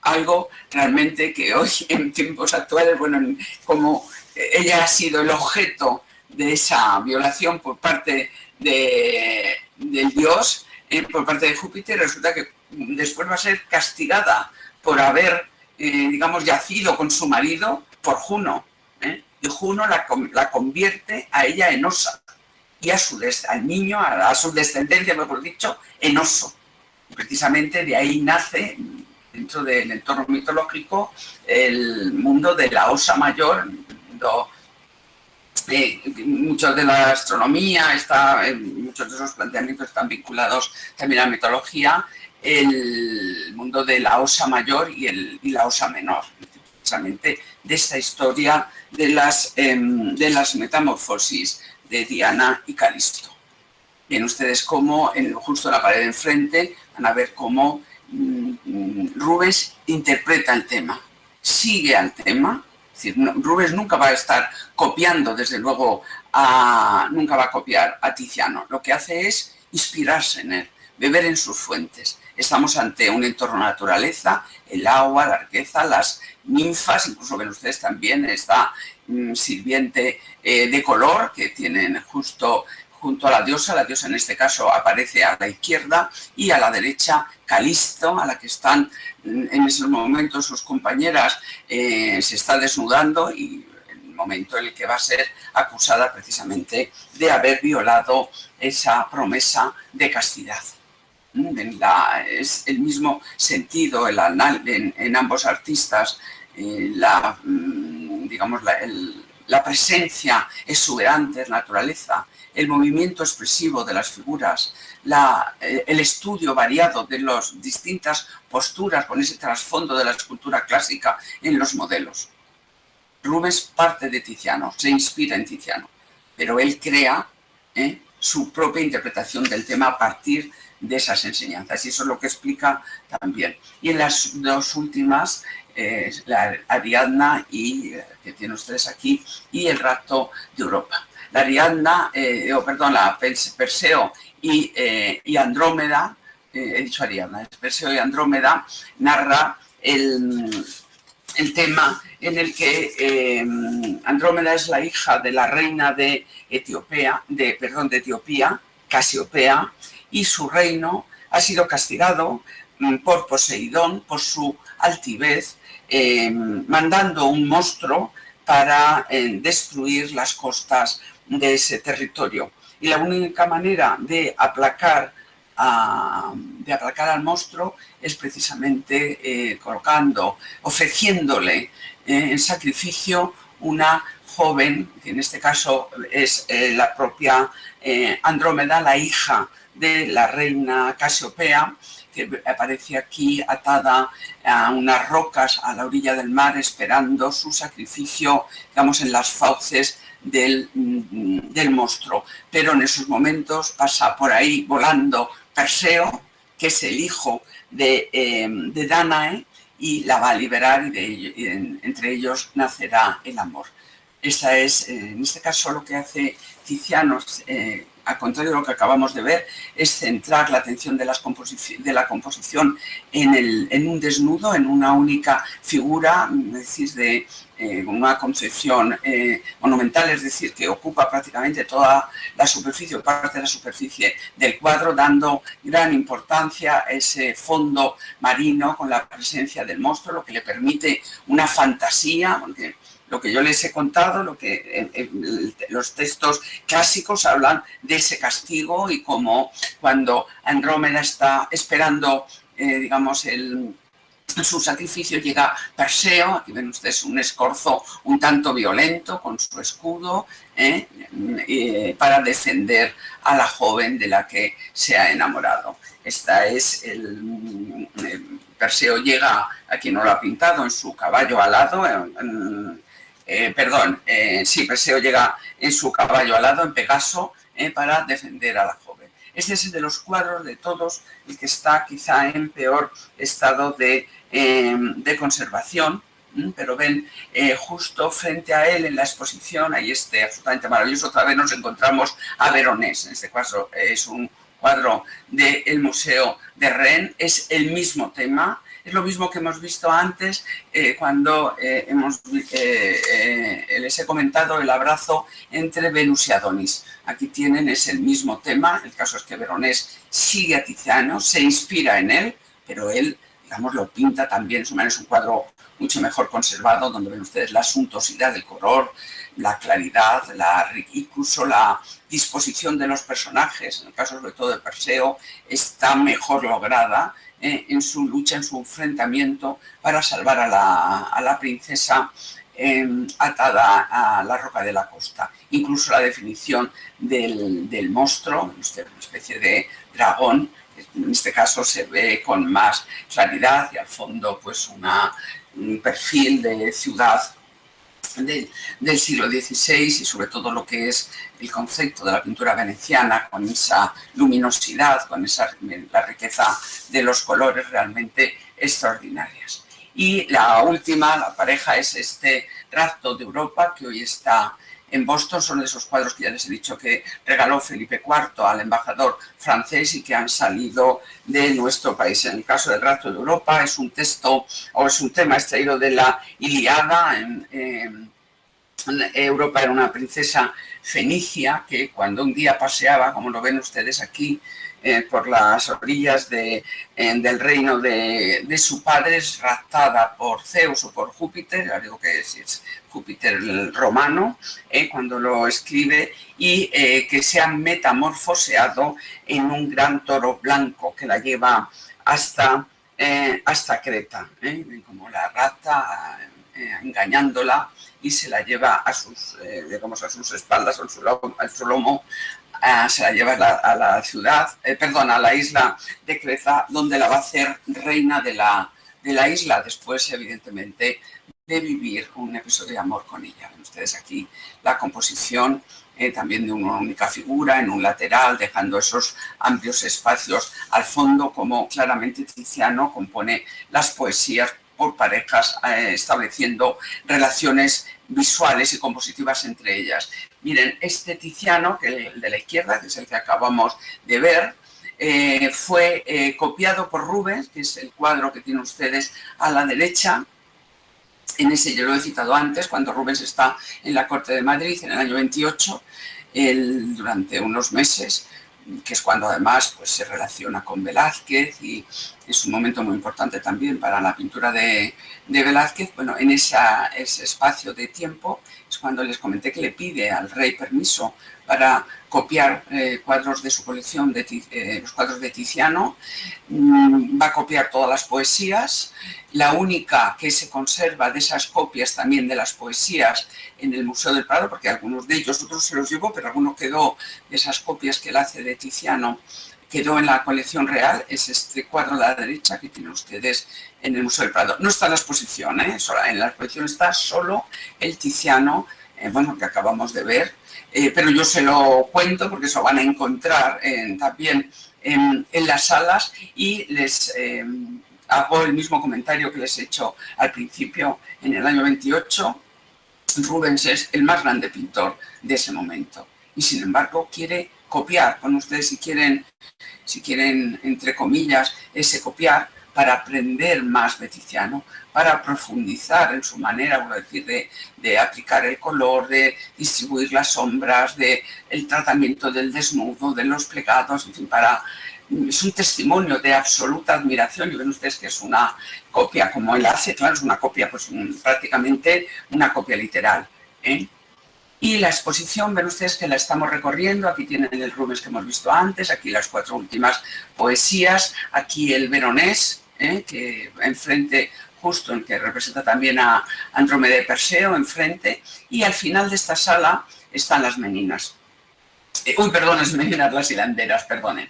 Algo realmente que hoy, en tiempos actuales, bueno, como ella ha sido el objeto de esa violación por parte del dios, por parte de Júpiter, resulta que después va a ser castigada por haber, digamos, yacido con su marido por Juno. Y Juno la convierte a ella en osa y al niño, a su descendencia, mejor dicho, en oso. Precisamente de ahí nace, dentro del entorno mitológico, el mundo de la osa mayor. Mucho de la astronomía, muchos de esos planteamientos están vinculados también a la mitología, el mundo de la osa mayor y la osa menor, precisamente de esta historia de las metamorfosis de Diana y Calisto. Ven ustedes cómo, justo en la pared de enfrente, van a ver cómo Rubens interpreta el tema, sigue al tema. Es decir, Rubens nunca va a estar copiando, desde luego, nunca va a copiar a Tiziano. Lo que hace es inspirarse en él, beber en sus fuentes. Estamos ante un entorno de naturaleza, el agua, la riqueza, las ninfas, incluso ven ustedes también esta sirviente de color que tienen justo junto a la diosa en este caso aparece a la izquierda, y a la derecha Calisto, a la que están en esos momentos sus compañeras, se está desnudando, y el momento en el que va a ser acusada precisamente de haber violado esa promesa de castidad. Es el mismo sentido en ambos artistas, digamos, la presencia exuberante de la naturaleza, el movimiento expresivo de las figuras, el estudio variado de las distintas posturas con ese trasfondo de la escultura clásica en los modelos. Rubens parte de Tiziano, se inspira en Tiziano, pero él crea su propia interpretación del tema a partir de esas enseñanzas, y eso es lo que explica también. Y en las dos últimas, la Ariadna, que tienen ustedes aquí, y el rapto de Europa. La Ariadna, la Perseo y Andrómeda, he dicho Ariadna, Perseo y Andrómeda, narra el tema en el que Andrómeda es la hija de la reina de Etiopía, Casiopea, y su reino ha sido castigado por Poseidón, por su altivez, mandando un monstruo para destruir las costas de ese territorio. Y la única manera de aplacar al monstruo es precisamente ofreciéndole en sacrificio una joven, que en este caso es la propia Andrómeda, la hija de la reina Casiopea, que aparece aquí atada a unas rocas a la orilla del mar, esperando su sacrificio, digamos, en las fauces del monstruo. Pero en esos momentos pasa por ahí volando Perseo, que es el hijo de Dánae, y la va a liberar, y entre ellos nacerá el amor. Esa es, en este caso, lo que hace Tiziano, al contrario de lo que acabamos de ver, es centrar la atención de la composición en un desnudo, en una única figura, es decir, de una concepción monumental, es decir, que ocupa prácticamente toda la superficie, parte de la superficie del cuadro, dando gran importancia a ese fondo marino con la presencia del monstruo, lo que le permite una fantasía, porque lo que yo les he contado, los textos clásicos hablan de ese castigo, y como cuando Andrómeda está esperando, digamos, su sacrificio llega Perseo, aquí ven ustedes un escorzo un tanto violento con su escudo, para defender a la joven de la que se ha enamorado. Esta es Perseo llega, aquí no lo ha pintado, en su caballo alado, Perseo llega en su caballo alado, en Pegaso, para defender a la joven. Este es el de los cuadros de todos, el que está quizá en peor estado de conservación, pero ven, justo frente a él en la exposición, hay absolutamente maravilloso. Otra vez nos encontramos a Veronés, en este caso es un cuadro del Museo de Rennes, es el mismo tema, es lo mismo que hemos visto antes cuando les he comentado el abrazo entre Venus y Adonis. Aquí tienen, es el mismo tema, el caso es que Veronés sigue a Tiziano, se inspira en él, pero él, digamos, lo pinta también, es un cuadro mucho mejor conservado, donde ven ustedes la suntuosidad del color, la claridad, incluso la disposición de los personajes, en el caso sobre todo de Perseo, está mejor lograda en su lucha, en su enfrentamiento para salvar a la princesa atada a la roca de la costa. Incluso la definición del monstruo, una especie de dragón, en este caso se ve con más claridad y al fondo pues un perfil de ciudad del siglo XVI y sobre todo lo que es el concepto de la pintura veneciana con esa luminosidad, con la riqueza de los colores realmente extraordinarias. Y la última, la pareja, es este Rapto de Europa que hoy está en Boston. Son de esos cuadros que ya les he dicho que regaló Felipe IV al embajador francés y que han salido de nuestro país. En el caso del Rapto de Europa es un texto o es un tema extraído de la Ilíada. Europa era una princesa fenicia que cuando un día paseaba, como lo ven ustedes aquí, por las orillas del reino de su padre, es raptada por Zeus o por Júpiter, ya digo que es Júpiter el romano, cuando lo escribe, y que se ha metamorfoseado en un gran toro blanco que la lleva hasta Creta, como la rapta, engañándola, y se la lleva a sus espaldas, a su lomo, se la lleva a la ciudad, a la isla de Creta, donde la va a hacer reina de la isla, después, evidentemente, de vivir un episodio de amor con ella. Ven ustedes aquí la composición también de una única figura en un lateral, dejando esos amplios espacios al fondo, como claramente Tiziano compone las poesías por parejas, estableciendo relaciones visuales y compositivas entre ellas. Miren, este Tiziano, que el de la izquierda, que es el que acabamos de ver, fue copiado por Rubens, que es el cuadro que tienen ustedes a la derecha. En ese yo lo he citado antes, cuando Rubens está en la corte de Madrid en el año 28, durante unos meses, que es cuando además pues, se relaciona con Velázquez y es un momento muy importante también para la pintura de Velázquez. Bueno, en ese espacio de tiempo es cuando les comenté que le pide al rey permiso para copiar cuadros de su colección, los cuadros de Tiziano. Va a copiar todas las poesías. La única que se conserva de esas copias también de las poesías en el Museo del Prado, porque algunos de ellos, otros se los llevó, pero alguno quedó de esas copias que él hace de Tiziano, quedó en la colección real, es este cuadro de la derecha que tienen ustedes en el Museo del Prado. No está en la exposición, en la exposición está solo el Tiziano, que acabamos de ver, pero yo se lo cuento porque eso van a encontrar también en las salas y les hago el mismo comentario que les he hecho al principio. En el año 28, Rubens es el más grande pintor de ese momento y sin embargo quiere copiar, con ustedes si quieren, entre comillas, ese copiar para aprender más de Tiziano, para profundizar en su manera, por decir, de aplicar el color, de distribuir las sombras, el tratamiento del desnudo, de los plegados, en fin, es un testimonio de absoluta admiración y ven ustedes que es una copia, como él hace, claro, es una copia, pues prácticamente una copia literal, Y la exposición, ven ustedes que la estamos recorriendo, aquí tienen el Rubens que hemos visto antes, aquí las 4 últimas poesías, aquí el Veronés, que enfrente, justo en que representa también a Andrómeda y Perseo, enfrente, y al final de esta sala están las meninas. Perdón, las meninas, las hilanderas, perdonen.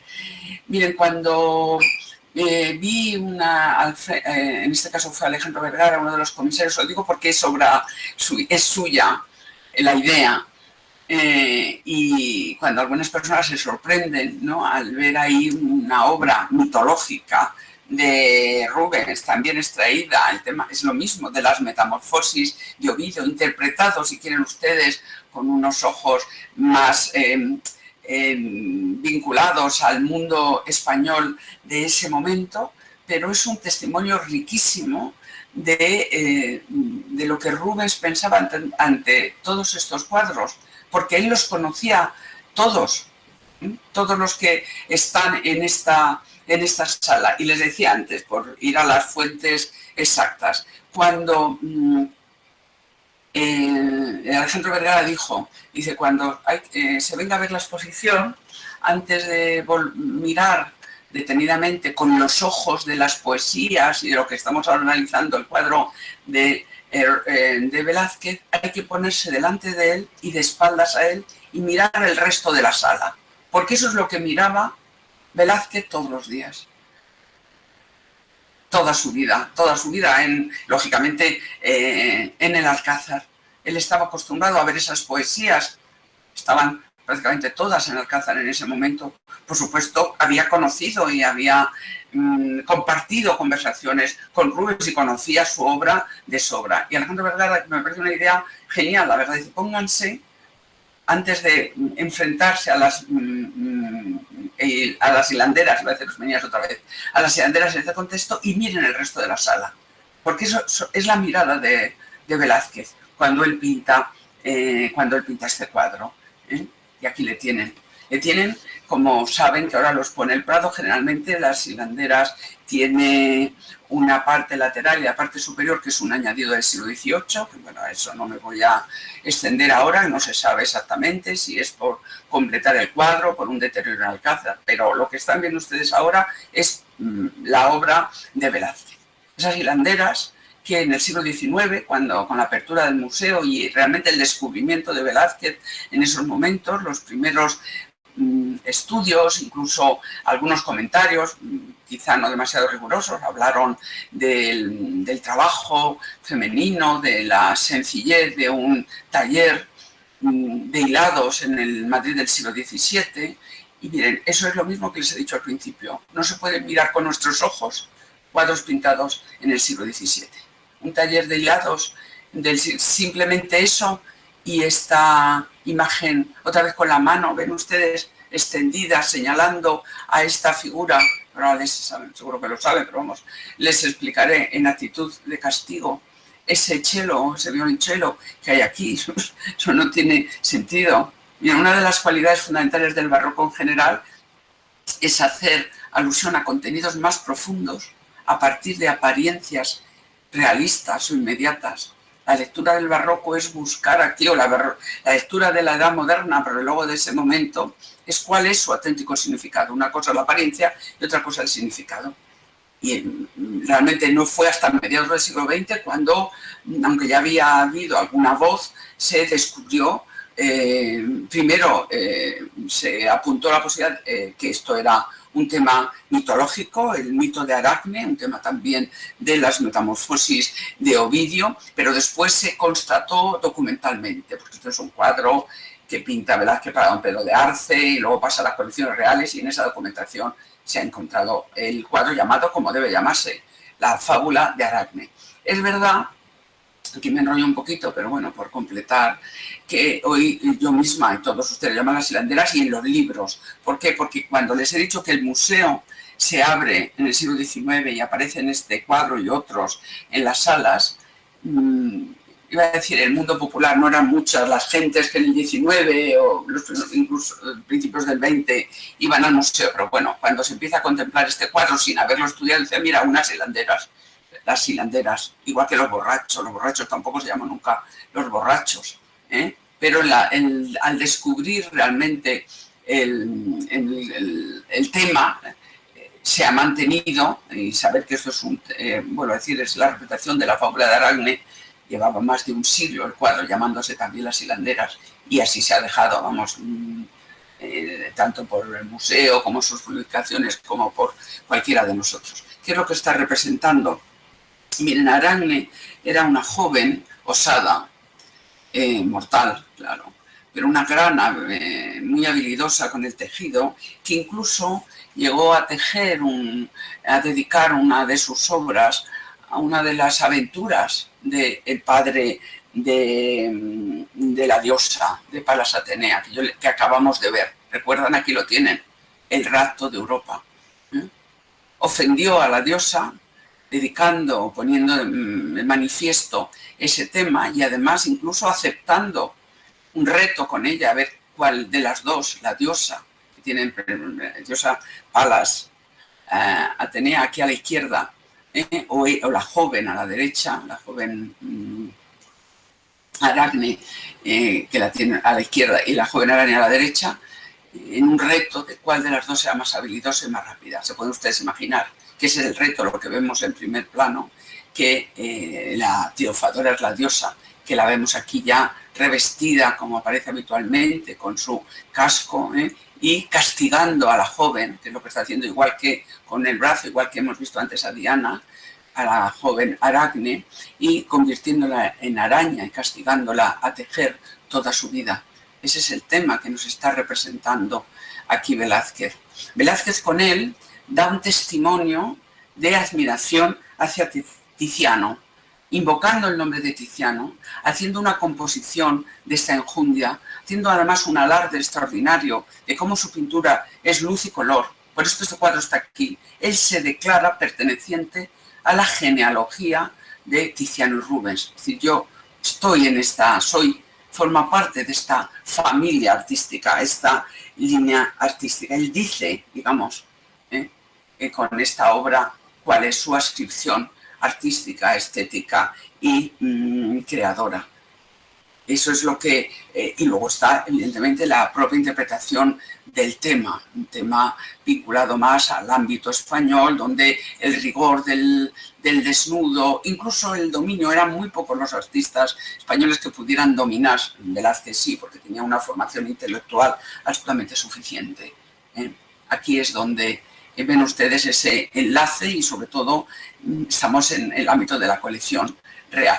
Miren, cuando vi en este caso fue Alejandro Vergara, uno de los comisarios, lo digo porque es suya la idea, y cuando algunas personas se sorprenden, ¿no?, al ver ahí una obra mitológica de Rubens, también extraída, el tema es lo mismo, de las metamorfosis de Ovidio, interpretado, si quieren ustedes, con unos ojos más vinculados al mundo español de ese momento, pero es un testimonio riquísimo de lo que Rubens pensaba ante todos estos cuadros, porque él los conocía todos, todos los que están en esta sala. Y les decía antes, por ir a las fuentes exactas, cuando Alejandro Vergara dice, cuando se venga a ver la exposición, antes de mirar detenidamente con los ojos de las poesías y de lo que estamos ahora analizando, el cuadro de Velázquez, hay que ponerse delante de él y de espaldas a él y mirar el resto de la sala, porque eso es lo que miraba Velázquez todos los días. Toda su vida, lógicamente, en el Alcázar. Él estaba acostumbrado a ver esas poesías, estaban prácticamente todas en el Alcázar en ese momento. Por supuesto, había conocido y había compartido conversaciones con Rubens y conocía su obra de sobra. Y Alejandro Vergara me parece una idea genial, la verdad, dice, pónganse, antes de enfrentarse a las hilanderas, voy a decir los meninas otra vez, a las hilanderas en este contexto, y miren el resto de la sala. Porque eso es la mirada de Velázquez cuando él pinta este cuadro. Y aquí le tienen. Como saben, que ahora los pone el Prado, generalmente las hilanderas tiene una parte lateral y la parte superior, que es un añadido del siglo XVIII, que bueno, a eso no me voy a extender ahora, no se sabe exactamente si es por completar el cuadro, por un deterioro en Alcázar, pero lo que están viendo ustedes ahora es la obra de Velázquez. Esas hilanderas que en el siglo XIX, cuando con la apertura del museo y realmente el descubrimiento de Velázquez en esos momentos, los primeros estudios, incluso algunos comentarios, quizá no demasiado rigurosos, hablaron del trabajo femenino, de la sencillez de un taller de hilados en el Madrid del siglo XVII. Y miren, eso es lo mismo que les he dicho al principio. No se pueden mirar con nuestros ojos cuadros pintados en el siglo XVII. Un taller de hilados, simplemente eso, y esta imagen, otra vez con la mano, ven ustedes, extendida, señalando a esta figura, ahora seguro que lo saben, pero vamos, les explicaré, en actitud de castigo, ese violonchelo que hay aquí, eso no tiene sentido. Y una de las cualidades fundamentales del barroco en general es hacer alusión a contenidos más profundos a partir de apariencias realistas o inmediatas. La lectura del barroco es buscar aquí, o la lectura de la edad moderna, pero luego de ese momento, es cuál es su auténtico significado. Una cosa es la apariencia y otra cosa el significado. Y realmente no fue hasta mediados del siglo XX cuando, aunque ya había habido alguna voz, se descubrió, primero se apuntó la posibilidad que esto era un tema mitológico, el mito de Aracne, un tema también de las metamorfosis de Ovidio, pero después se constató documentalmente, porque esto es un cuadro que pinta Velázquez para don Pedro de Arce y luego pasa a las colecciones reales, y en esa documentación se ha encontrado el cuadro llamado, como debe llamarse, la fábula de Aracne. Es verdad, aquí me enrollo un poquito, pero bueno, por completar, que hoy yo misma y todos ustedes llaman las hilanderas, y en los libros. ¿Por qué? Porque cuando les he dicho que el museo se abre en el siglo XIX y aparecen este cuadro y otros en las salas, iba a decir, el mundo popular, no eran muchas las gentes que en el XIX o incluso principios del XX iban al museo, pero bueno, cuando se empieza a contemplar este cuadro sin haberlo estudiado, dice, mira, unas hilanderas. Las hilanderas, igual que los borrachos tampoco se llaman nunca los borrachos, pero al descubrir realmente el tema, se ha mantenido, y saber que esto es vuelvo a decir, es la representación de la fábula de Aracne. Llevaba más de un siglo el cuadro llamándose también Las hilanderas, y así se ha dejado, vamos, tanto por el museo como sus publicaciones, como por cualquiera de nosotros. ¿Qué es lo que está representando? Miren, Aracne era una joven osada, mortal, claro, pero una grana muy habilidosa con el tejido, que incluso llegó a tejer, a dedicar una de sus obras a una de las aventuras del padre de la diosa de Palas Atenea, que acabamos de ver. ¿Recuerdan? Aquí lo tienen, el rapto de Europa. Ofendió a la diosa, dedicando, poniendo en manifiesto ese tema, y además incluso aceptando un reto con ella, a ver cuál de las dos, la diosa, que tienen diosa Palas Atenea aquí a la izquierda, o la joven a la derecha, la joven Aracne, que la tiene a la izquierda, y la joven Aracne a la derecha, en un reto de cuál de las dos sea más habilidosa y más rápida. Se pueden ustedes imaginar que ese es el reto, lo que vemos en primer plano, que la Teofadora es la diosa, que la vemos aquí ya revestida, como aparece habitualmente, con su casco, y castigando a la joven, que es lo que está haciendo, igual que con el brazo, igual que hemos visto antes a Diana, a la joven Aracne, y convirtiéndola en araña y castigándola a tejer toda su vida. Ese es el tema que nos está representando aquí Velázquez. Velázquez con él da un testimonio de admiración hacia Tiziano, invocando el nombre de Tiziano, haciendo una composición de esta enjundia, haciendo además un alarde extraordinario de cómo su pintura es luz y color. Por esto este cuadro está aquí. Él se declara perteneciente a la genealogía de Tiziano y Rubens. Es decir, yo estoy en esta, forma parte de esta familia artística, esta línea artística. Él dice, digamos, con esta obra, cuál es su adscripción artística, estética y creadora. Eso es lo que... y luego está, evidentemente, la propia interpretación del tema, un tema vinculado más al ámbito español, donde el rigor del desnudo, incluso el dominio, eran muy pocos los artistas españoles que pudieran dominar. Velázquez sí, porque tenía una formación intelectual absolutamente suficiente. Aquí es donde ven ustedes ese enlace, y sobre todo estamos en el ámbito de la colección real.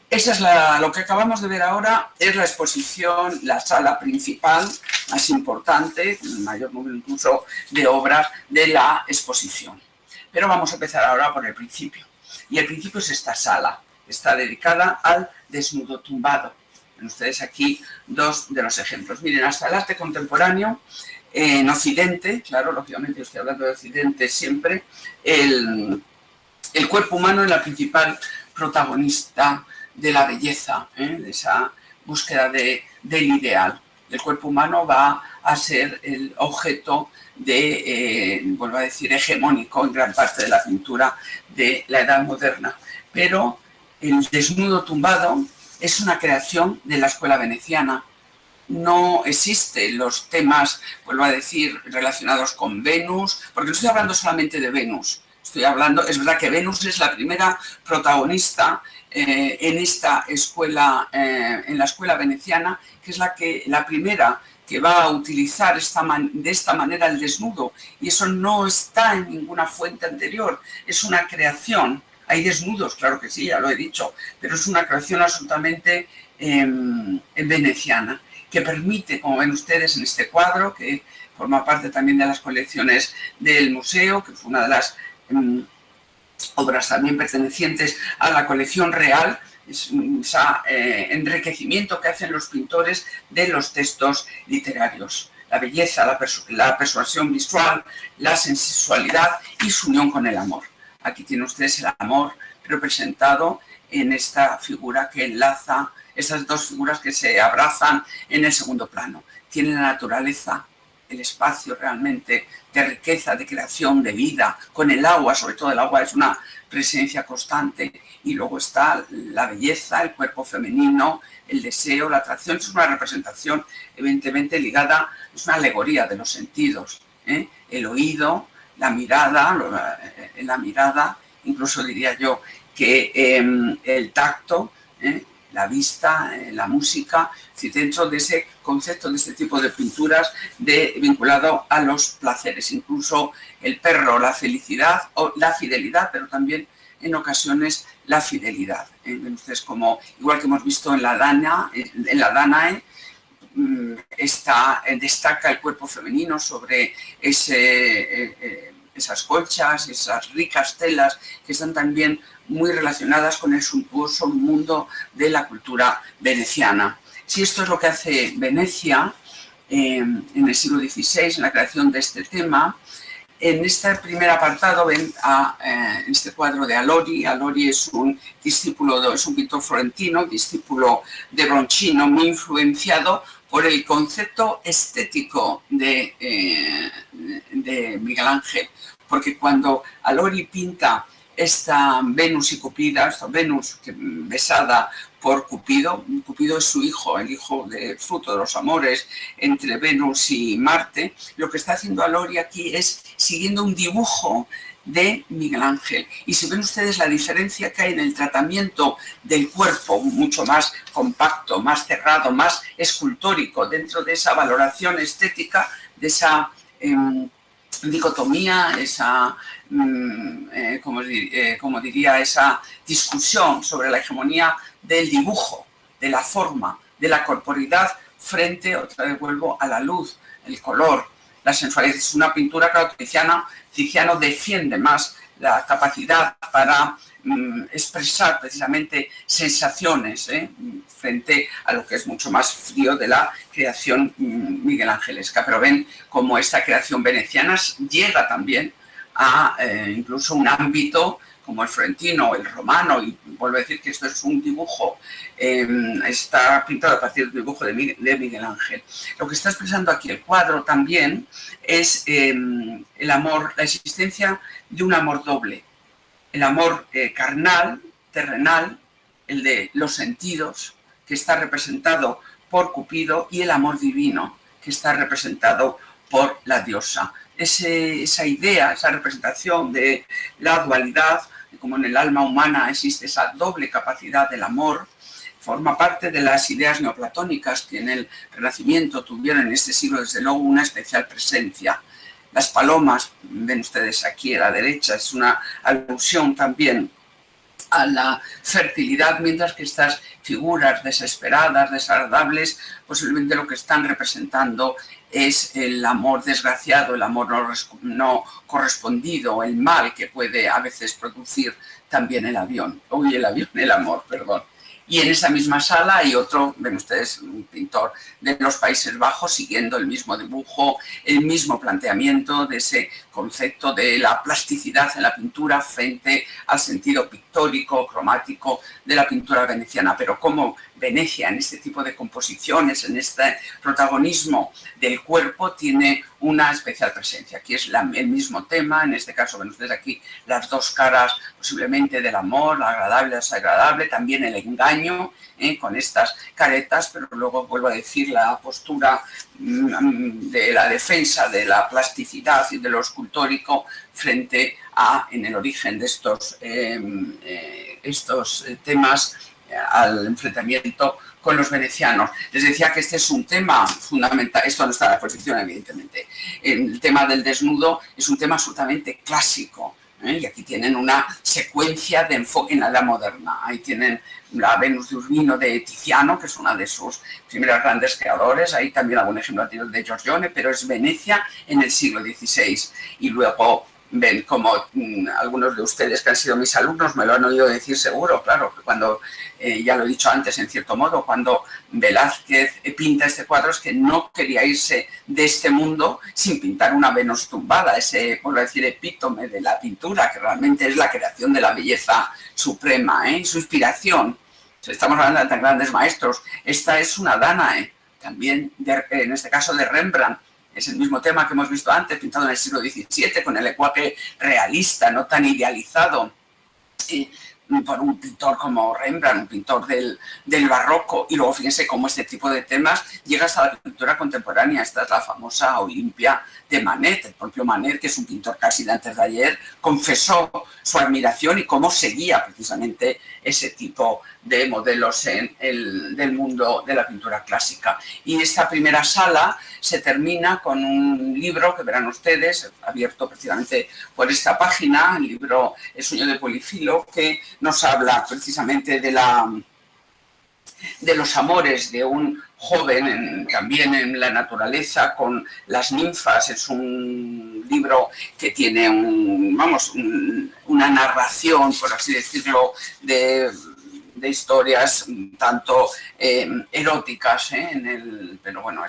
Esa es lo que acabamos de ver ahora, es la exposición, la sala principal más importante, el mayor número incluso de obras de la exposición. Pero vamos a empezar ahora por el principio. Y el principio es esta sala, está dedicada al desnudo tumbado. Ven ustedes aquí dos de los ejemplos. Miren, hasta el arte contemporáneo, en Occidente, claro, lógicamente estoy hablando de Occidente siempre, el cuerpo humano es la principal protagonista de la belleza, de esa búsqueda del ideal. El cuerpo humano va a ser el objeto vuelvo a decir, hegemónico en gran parte de la pintura de la Edad Moderna. Pero el desnudo tumbado es una creación de la escuela veneciana. No existen los temas, vuelvo a decir, relacionados con Venus, porque no estoy hablando solamente de Venus. Estoy hablando, es verdad que Venus es la primera protagonista en esta escuela, en la escuela veneciana, que es la primera que va a utilizar de esta manera el desnudo, y eso no está en ninguna fuente anterior, es una creación. Hay desnudos, claro que sí, ya lo he dicho, pero es una creación absolutamente veneciana, que permite, como ven ustedes en este cuadro, que forma parte también de las colecciones del museo, que fue una de las obras también pertenecientes a la colección real, es ese enriquecimiento que hacen los pintores de los textos literarios. La belleza, la persuasión visual, la sensualidad y su unión con el amor. Aquí tienen ustedes el amor representado en esta figura que enlaza, estas dos figuras que se abrazan en el segundo plano. Tienen la naturaleza, el espacio realmente de riqueza, de creación, de vida, con el agua, sobre todo el agua es una presencia constante, y luego está la belleza, el cuerpo femenino, el deseo, la atracción. Es una representación evidentemente ligada, es una alegoría de los sentidos, el oído, la mirada, incluso diría yo que el tacto, la vista, la música, si dentro de ese concepto de este tipo de pinturas vinculado a los placeres, incluso el perro, la felicidad o la fidelidad, pero también en ocasiones la fidelidad. Entonces, como igual que hemos visto en la Danae, destaca el cuerpo femenino sobre esas colchas, esas ricas telas que están también muy relacionadas con el suntuoso mundo de la cultura veneciana. Si esto es lo que hace Venecia en el siglo XVI, en la creación de este tema, en este primer apartado ven este cuadro de Allori. Allori es un pintor florentino, discípulo de Broncino, muy influenciado por el concepto estético de Miguel Ángel, porque cuando Allori pinta esta Venus y Cupida, esta Venus besada por Cupido es su hijo, el hijo de fruto de los amores entre Venus y Marte, lo que está haciendo Allori aquí es siguiendo un dibujo de Miguel Ángel. Y si ven ustedes la diferencia que hay en el tratamiento del cuerpo, mucho más compacto, más cerrado, más escultórico, dentro de esa valoración estética, de esa dicotomía, esa, como diría, esa discusión sobre la hegemonía del dibujo, de la forma, de la corporidad frente, otra vez vuelvo, a la luz, el color, la sensualidad. Es una pintura, claro, Tiziano defiende más la capacidad para expresar precisamente sensaciones frente a lo que es mucho más frío de la creación miguelangelesca. Pero ven cómo esta creación veneciana llega también a incluso un ámbito como el florentino o el romano, y vuelvo a decir que esto es un dibujo, está pintado a partir del dibujo de Miguel Ángel. Lo que está expresando aquí el cuadro también es el amor, la existencia de un amor doble, el amor carnal, terrenal, el de los sentidos, que está representado por Cupido, y el amor divino, que está representado por la diosa. Esa idea, esa representación de la dualidad, como en el alma humana existe esa doble capacidad del amor, forma parte de las ideas neoplatónicas que en el Renacimiento tuvieron en este siglo, desde luego, una especial presencia. Las palomas, ven ustedes aquí a la derecha, es una alusión también a la fertilidad, mientras que estas figuras desesperadas, desagradables, posiblemente lo que están representando es el amor desgraciado, el amor no correspondido, el mal que puede a veces producir también el amor, perdón. Y en esa misma sala hay otro, ven ustedes, un pintor de los Países Bajos siguiendo el mismo dibujo, el mismo planteamiento de ese concepto de la plasticidad en la pintura frente al sentido pictórico, cromático de la pintura veneciana. Pero como Venecia en este tipo de composiciones, en este protagonismo del cuerpo, tiene una especial presencia. Aquí es el mismo tema, en este caso ven ustedes aquí las dos caras posiblemente del amor, la agradable, la desagradable, también el engaño con estas caretas, pero luego vuelvo a decir la postura de la defensa de la plasticidad y de lo escultórico frente a, en el origen de estos temas, al enfrentamiento con los venecianos. Les decía que este es un tema fundamental, esto no está en la exposición evidentemente, el tema del desnudo es un tema absolutamente clásico, y aquí tienen una secuencia de enfoque en la edad moderna. Ahí tienen la Venus de Urbino de Tiziano, que es una de sus primeras grandes creadores, ahí también algún ejemplo de Giorgione, pero es Venecia en el siglo XVI. Y luego ven como algunos de ustedes que han sido mis alumnos me lo han oído decir seguro, claro, que cuando, ya lo he dicho antes en cierto modo, cuando Velázquez pinta este cuadro es que no quería irse de este mundo sin pintar una Venus tumbada, ese, por decir, epítome de la pintura, que realmente es la creación de la belleza suprema, su inspiración. Estamos hablando de tan grandes maestros. Esta es una Danae, también en este caso de Rembrandt. Es el mismo tema que hemos visto antes, pintado en el siglo XVII, con el lenguaje realista, no tan idealizado, por un pintor como Rembrandt, un pintor del barroco, y luego fíjense cómo este tipo de temas llega hasta la pintura contemporánea. Esta es la famosa Olimpia de Manet. El propio Manet, que es un pintor casi de antes de ayer, confesó su admiración y cómo seguía precisamente ese tipo de modelos del mundo de la pintura clásica. Y esta primera sala se termina con un libro que verán ustedes, abierto precisamente por esta página, el libro El sueño de Polifilo, que nos habla precisamente de los amores de un joven también en la naturaleza con las ninfas. Es un libro que tiene una narración, por así decirlo, de historias tanto eróticas, pero bueno,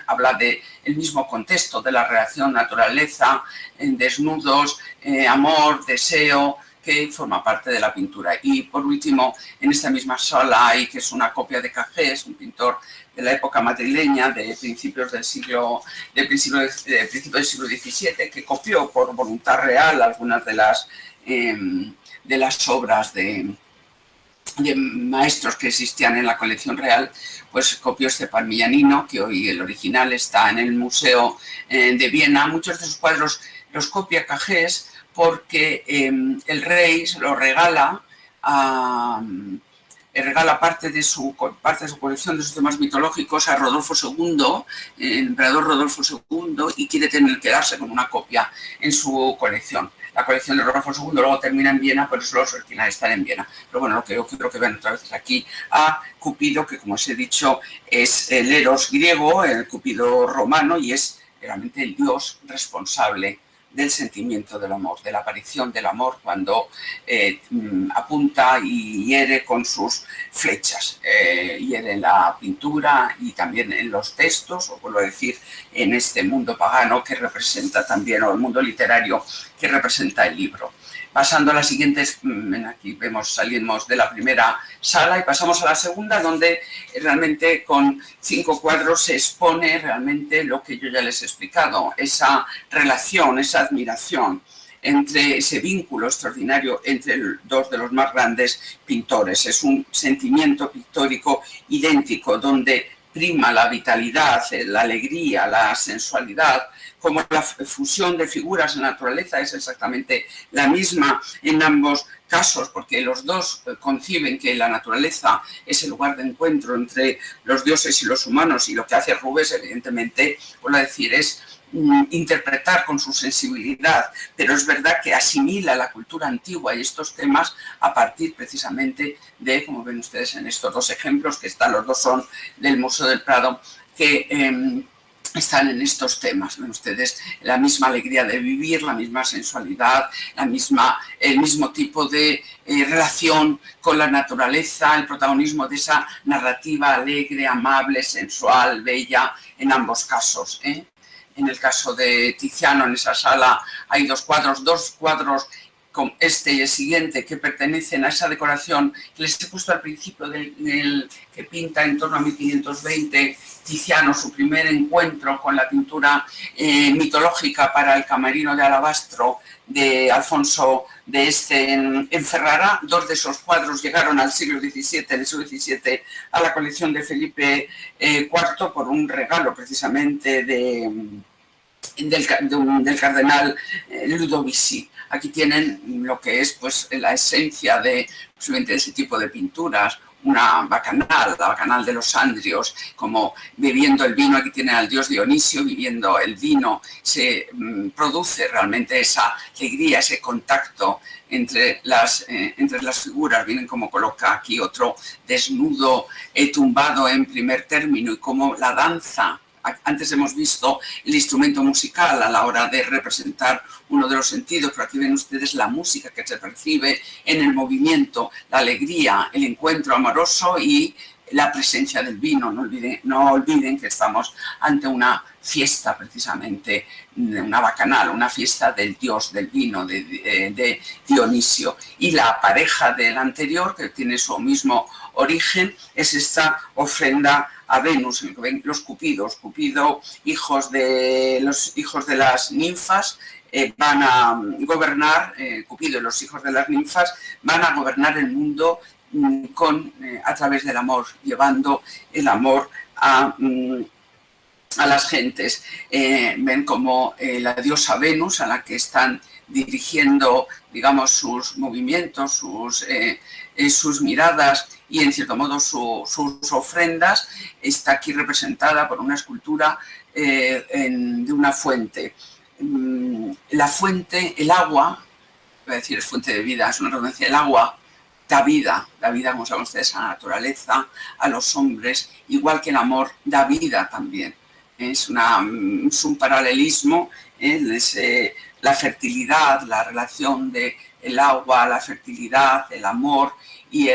habla del mismo contexto de la relación naturaleza, desnudos, amor, deseo, que forma parte de la pintura. Y por último, en esta misma sala hay, que es una copia de Cagés, un pintor de la época madrileña, de principios del siglo XVII, que copió por voluntad real algunas de las obras de maestros que existían en la colección real. Pues copió este parmigianino, que hoy el original está en el Museo de Viena. Muchos de sus cuadros los copia Cagés porque el rey se lo regala parte de su colección de sus temas mitológicos a Rodolfo II, el emperador Rodolfo II, y quiere quedarse con una copia en su colección. La colección de Rodolfo II luego termina en Viena, por eso los originales están en Viena. Pero bueno, lo que yo quiero que vean otra vez aquí a Cupido, que como os he dicho es el Eros griego, el Cupido romano, y es realmente el dios responsable del sentimiento del amor, de la aparición del amor cuando apunta y hiere con sus flechas, hiere en la pintura y también en los textos, o vuelvo a decir, en este mundo pagano que representa también, o el mundo literario que representa el libro. Pasando a las siguientes, aquí salimos de la primera sala y pasamos a la segunda, donde realmente con 5 cuadros se expone realmente lo que yo ya les he explicado, esa relación, esa admiración entre ese vínculo extraordinario entre dos de los más grandes pintores. Es un sentimiento pictórico idéntico, donde prima la vitalidad, la alegría, la sensualidad, como la fusión de figuras en la naturaleza es exactamente la misma en ambos casos, porque los dos conciben que la naturaleza es el lugar de encuentro entre los dioses y los humanos, y lo que hace Rubens, evidentemente, por decir, es interpretar con su sensibilidad, pero es verdad que asimila la cultura antigua y estos temas a partir precisamente de, como ven ustedes en estos dos ejemplos, que están, los dos son del Museo del Prado, que están en estos temas. Ven ustedes la misma alegría de vivir, la misma sensualidad, el mismo tipo de relación con la naturaleza, el protagonismo de esa narrativa alegre, amable, sensual, bella, en ambos casos. En el caso de Tiziano, en esa sala hay dos cuadros con este y el siguiente, que pertenecen a esa decoración que les he puesto al principio, que pinta en torno a 1520 Tiziano, su primer encuentro con la pintura mitológica para el camerino de alabastro de Alfonso de Este en Ferrara. 2 de esos cuadros llegaron al siglo XVII, en el siglo XVII, a la colección de Felipe IV por un regalo precisamente del cardenal Ludovisi. Aquí tienen lo que es pues la esencia de ese tipo de pinturas, la bacanal de los Andrios, como bebiendo el vino. Aquí tienen al dios Dionisio bebiendo el vino. Se produce realmente esa alegría, ese contacto entre las figuras. Miren cómo coloca aquí otro desnudo, tumbado en primer término, y cómo la danza. Antes hemos visto el instrumento musical a la hora de representar uno de los sentidos, pero aquí ven ustedes la música que se percibe en el movimiento, la alegría, el encuentro amoroso y la presencia del vino. No olviden que estamos ante una fiesta precisamente, una bacanal, una fiesta del dios del vino, de Dionisio. Y la pareja del anterior, que tiene su mismo origen, es esta ofrenda a Venus, los Cupidos. Cupido, los hijos de las ninfas, van a gobernar, Cupido y los hijos de las ninfas van a gobernar el mundo a través del amor, llevando el amor a las gentes. Ven como la diosa Venus, a la que están dirigiendo, digamos, sus movimientos, sus miradas y, en cierto modo, sus ofrendas, está aquí representada por una escultura de una fuente. La fuente, el agua, voy a decir es fuente de vida, es una redundancia, el agua da vida, como saben ustedes, a la naturaleza, a los hombres, igual que el amor da vida también. Es un paralelismo, la fertilidad, la relación del agua, la fertilidad, el amor y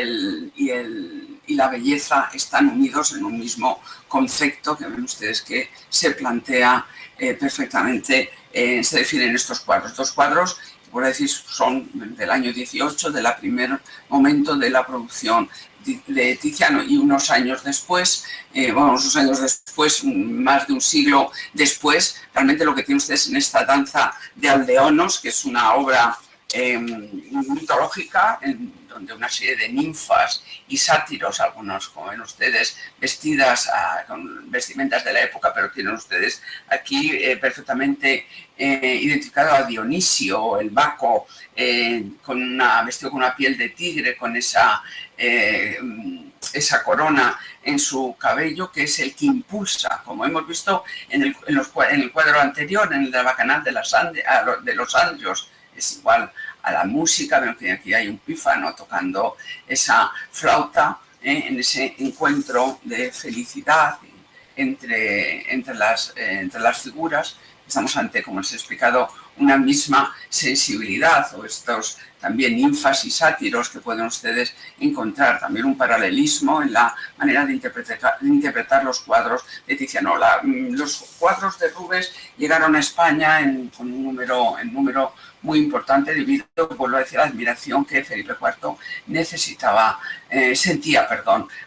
la belleza están unidos en un mismo concepto que ven ustedes que se plantea perfectamente, se definen estos cuadros. Dos cuadros, por decir, son del año 18, del primer momento de la producción de Tiziano, y unos años después, más de un siglo después, realmente lo que tienen ustedes en esta danza de aldeonos, que es una obra mitológica, donde una serie de ninfas y sátiros, algunos, como ven ustedes, vestidas con vestimentas de la época, pero tienen ustedes aquí perfectamente identificado a Dionisio, el Baco, vestido con una piel de tigre, con esa corona en su cabello, que es el que impulsa, como hemos visto en el cuadro anterior, en el de la bacanal de los Andrios. Es igual a la música, vemos que aquí hay un pífano tocando esa flauta, en ese encuentro de felicidad entre las figuras. Estamos ante, como les he explicado, una misma sensibilidad, o estos también ninfas y sátiros que pueden ustedes encontrar, también un paralelismo en la manera de interpretar los cuadros de Tiziano. Los cuadros de Rubens llegaron a España con un número muy importante debido, vuelvo a decir, a la admiración que Felipe IV sentía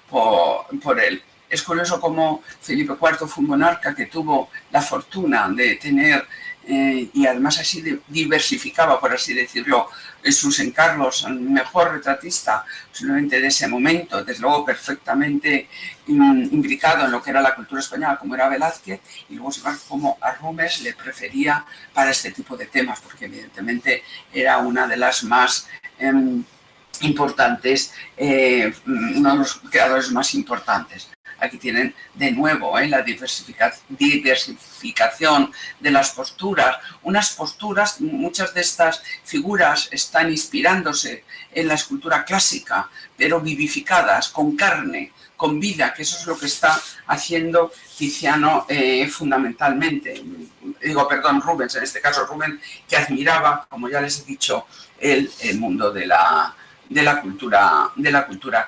por él. Es curioso cómo Felipe IV fue un monarca que tuvo la fortuna de tener, y además así diversificaba, por así decirlo, sus encargos, al mejor retratista posiblemente de ese momento, desde luego perfectamente implicado en lo que era la cultura española, como era Velázquez, y luego se ve como a Rubens le prefería para este tipo de temas, porque evidentemente era una de las más importantes, uno de los creadores más importantes. Aquí tienen de nuevo la diversificación de las posturas. Unas posturas, muchas de estas figuras están inspirándose en la escultura clásica, pero vivificadas, con carne, con vida, que eso es lo que está haciendo Tiziano fundamentalmente. Rubens, en este caso Rubens, que admiraba, como ya les he dicho, el mundo de la cultura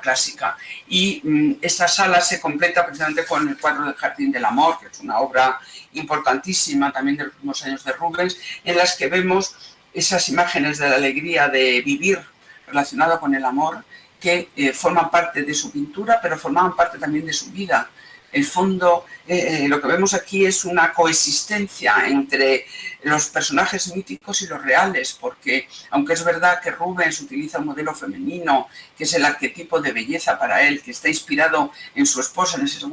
clásica. Y esta sala se completa precisamente con el cuadro del Jardín del Amor, que es una obra importantísima también de los últimos años de Rubens, en las que vemos esas imágenes de la alegría de vivir relacionada con el amor, que forman parte de su pintura, pero formaban parte también de su vida. El fondo, lo que vemos aquí es una coexistencia entre los personajes míticos y los reales, porque aunque es verdad que Rubens utiliza un modelo femenino, que es el arquetipo de belleza para él, que está inspirado en su esposa en ese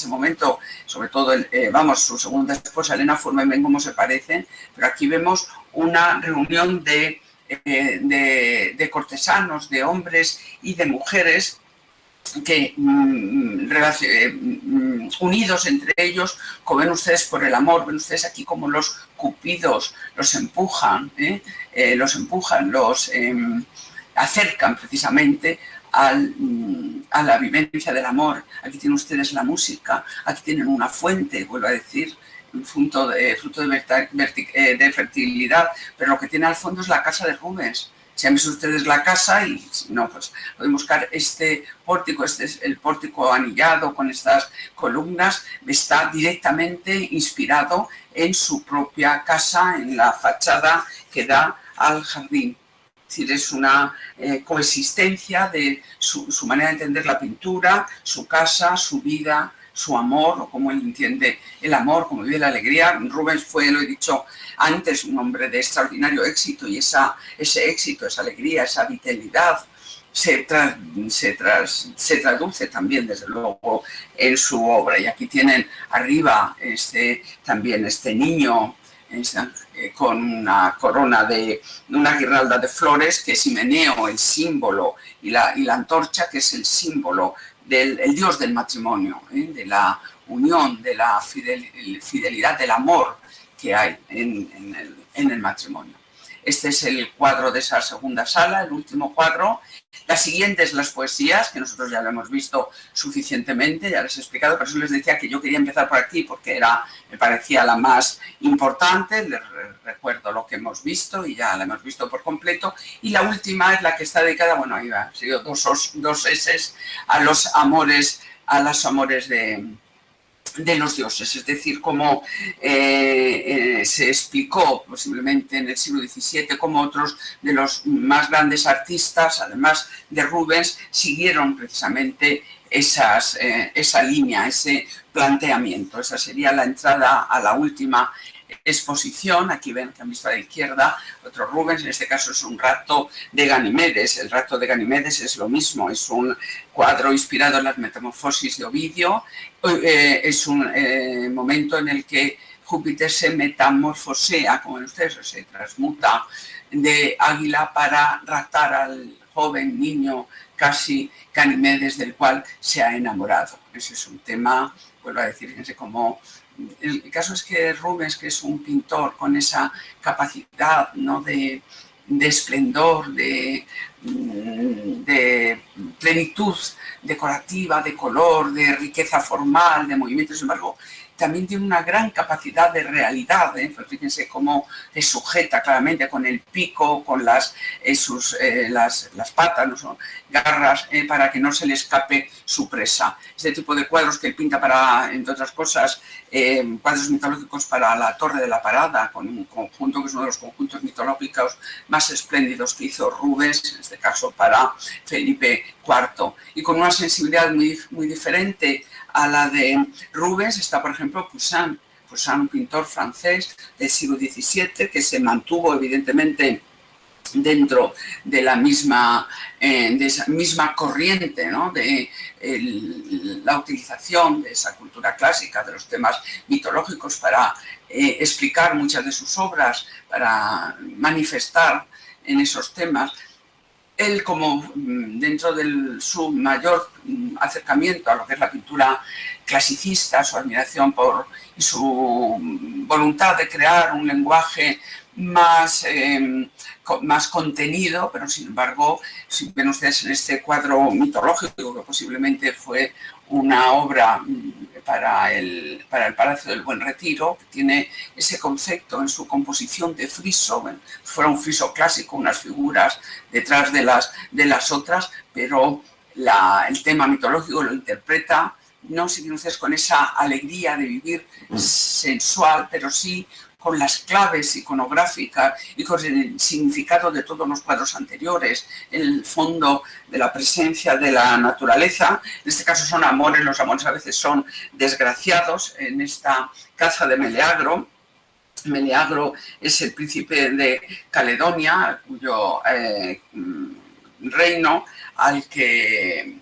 momento, sobre todo, su segunda esposa, Elena Furman, ven cómo se parecen, pero aquí vemos una reunión de cortesanos, de hombres y de mujeres, que unidos entre ellos, como ven ustedes, por el amor. Ven ustedes aquí como los cupidos los empujan, los acercan precisamente a la vivencia del amor. Aquí tienen ustedes la música, aquí tienen una fuente, vuelvo a decir, fruto de fertilidad, pero lo que tiene al fondo es la casa de Rubens. Si han visto ustedes la casa y si no, pues pueden buscar este pórtico, este es el pórtico anillado con estas columnas, está directamente inspirado en su propia casa, en la fachada que da al jardín. Es decir, es una coexistencia de su manera de entender la pintura, su casa, su vida, su amor, o cómo él entiende el amor, cómo vive la alegría. Rubens fue, lo he dicho antes, un hombre de extraordinario éxito y ese éxito, esa alegría, esa vitalidad se traduce también, desde luego, en su obra. Y aquí tienen arriba también este niño con una corona de una guirnalda de flores, que es Himeneo, el símbolo, y la antorcha, que es el símbolo del dios del matrimonio, de la unión, de la fidelidad, del amor que hay en el matrimonio. Este es el cuadro de esa segunda sala, el último cuadro. La siguiente es las poesías, que nosotros ya lo hemos visto suficientemente, ya les he explicado, por eso les decía que yo quería empezar por aquí porque me parecía la más importante. Les recuerdo lo que hemos visto y ya la hemos visto por completo. Y la última es la que está dedicada, bueno, ahí va, sido dos S, a los amores de los dioses, es decir, cómo se explicó posiblemente en el siglo XVII cómo otros de los más grandes artistas, además de Rubens, siguieron precisamente esa línea, ese planteamiento. Esa sería la entrada a la última exposición. Aquí ven que han visto a la izquierda otro Rubens, en este caso es un rapto de Ganimedes. El rapto de Ganimedes es lo mismo, es un cuadro inspirado en las Metamorfosis de Ovidio. Es un momento en el que Júpiter se metamorfosea, como ven ustedes, se transmuta de águila para raptar al joven niño casi Ganimedes, del cual se ha enamorado. Ese es un tema, vuelvo a decir, fíjense cómo. El caso es que Rubens, que es un pintor con esa capacidad, ¿no?, de esplendor, de plenitud decorativa, de color, de riqueza formal, de movimiento, sin embargo, también tiene una gran capacidad de realidad. Fíjense cómo se sujeta claramente con el pico, con las patas, ¿no?, garras, para que no se le escape su presa. Este tipo de cuadros que él pinta para, entre otras cosas, cuadros mitológicos para la Torre de la Parada, con un conjunto que es uno de los conjuntos mitológicos más espléndidos que hizo Rubens, en este caso para Felipe IV, y con una sensibilidad muy, muy diferente a la de Rubens está, por ejemplo, Poussin, un pintor francés del siglo XVII que se mantuvo evidentemente dentro de la misma, de esa misma corriente, ¿no?, de la utilización de esa cultura clásica, de los temas mitológicos para explicar muchas de sus obras, para manifestar en esos temas. Él, como dentro de su mayor acercamiento a lo que es la pintura clasicista, su admiración y su voluntad de crear un lenguaje más contenido, pero sin embargo, si ven ustedes en este cuadro mitológico, que posiblemente fue una obra para el Palacio del Buen Retiro, que tiene ese concepto en su composición de friso, fuera un friso clásico, unas figuras detrás de las otras, pero el tema mitológico lo interpreta, no si ustedes con esa alegría de vivir sensual, pero sí con las claves iconográficas y con el significado de todos los cuadros anteriores, el fondo de la presencia de la naturaleza. En este caso son amores, los amores a veces son desgraciados. En esta caza de Meleagro, Meleagro es el príncipe de Caledonia, cuyo reino al que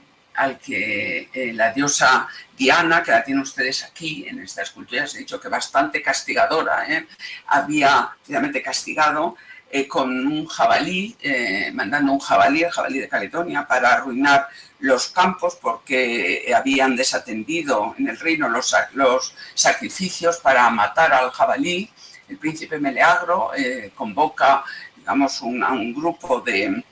la diosa Diana, que la tienen ustedes aquí en esta escultura, os he dicho que bastante castigadora, había finalmente castigado con un jabalí, mandando un jabalí, el jabalí de Caledonia, para arruinar los campos porque habían desatendido en el reino los sacrificios para matar al jabalí. El príncipe Meleagro convoca, digamos, a un grupo de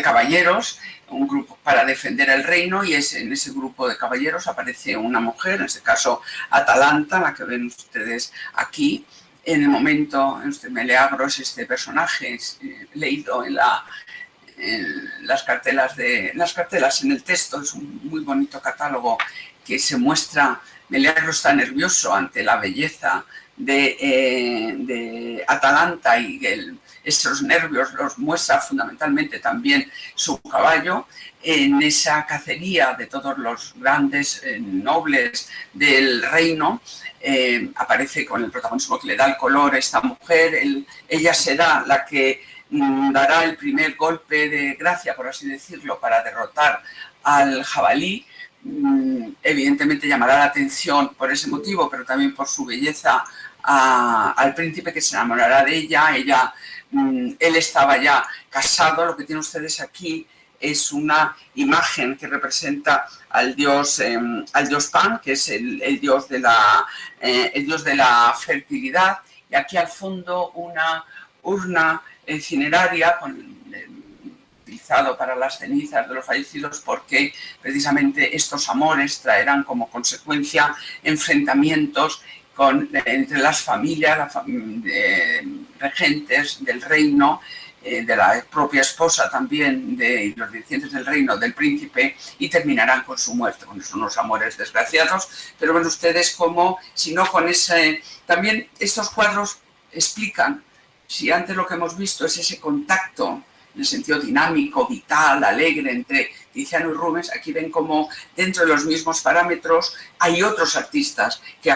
caballeros, un grupo para defender el reino, y en ese grupo de caballeros aparece una mujer, en este caso Atalanta, la que ven ustedes aquí, en el momento, Meleagro es este personaje leído en las cartelas, en el texto, es un muy bonito catálogo que se muestra. Meleagro está nervioso ante la belleza de Atalanta y esos nervios los muestra fundamentalmente también su caballo en esa cacería de todos los grandes nobles del reino. Aparece con el protagonismo que le da el color a esta mujer. Ella será la que dará el primer golpe de gracia, por así decirlo, para derrotar al jabalí. Evidentemente llamará la atención por ese motivo, pero también por su belleza al príncipe, que se enamorará de ella. Él estaba ya casado. Lo que tienen ustedes aquí es una imagen que representa al dios Pan, que es el dios de la fertilidad, y aquí al fondo una urna cineraria utilizado para las cenizas de los fallecidos, porque precisamente estos amores traerán como consecuencia enfrentamientos entre las familias, regentes del reino, de la propia esposa también, de los dirigentes del reino, del príncipe, y terminarán con su muerte, con unos amores desgraciados. Pero ven ustedes cómo, si no con ese... También estos cuadros explican, si antes lo que hemos visto es ese contacto en el sentido dinámico, vital, alegre entre Tiziano y Rubens, aquí ven cómo dentro de los mismos parámetros hay otros artistas que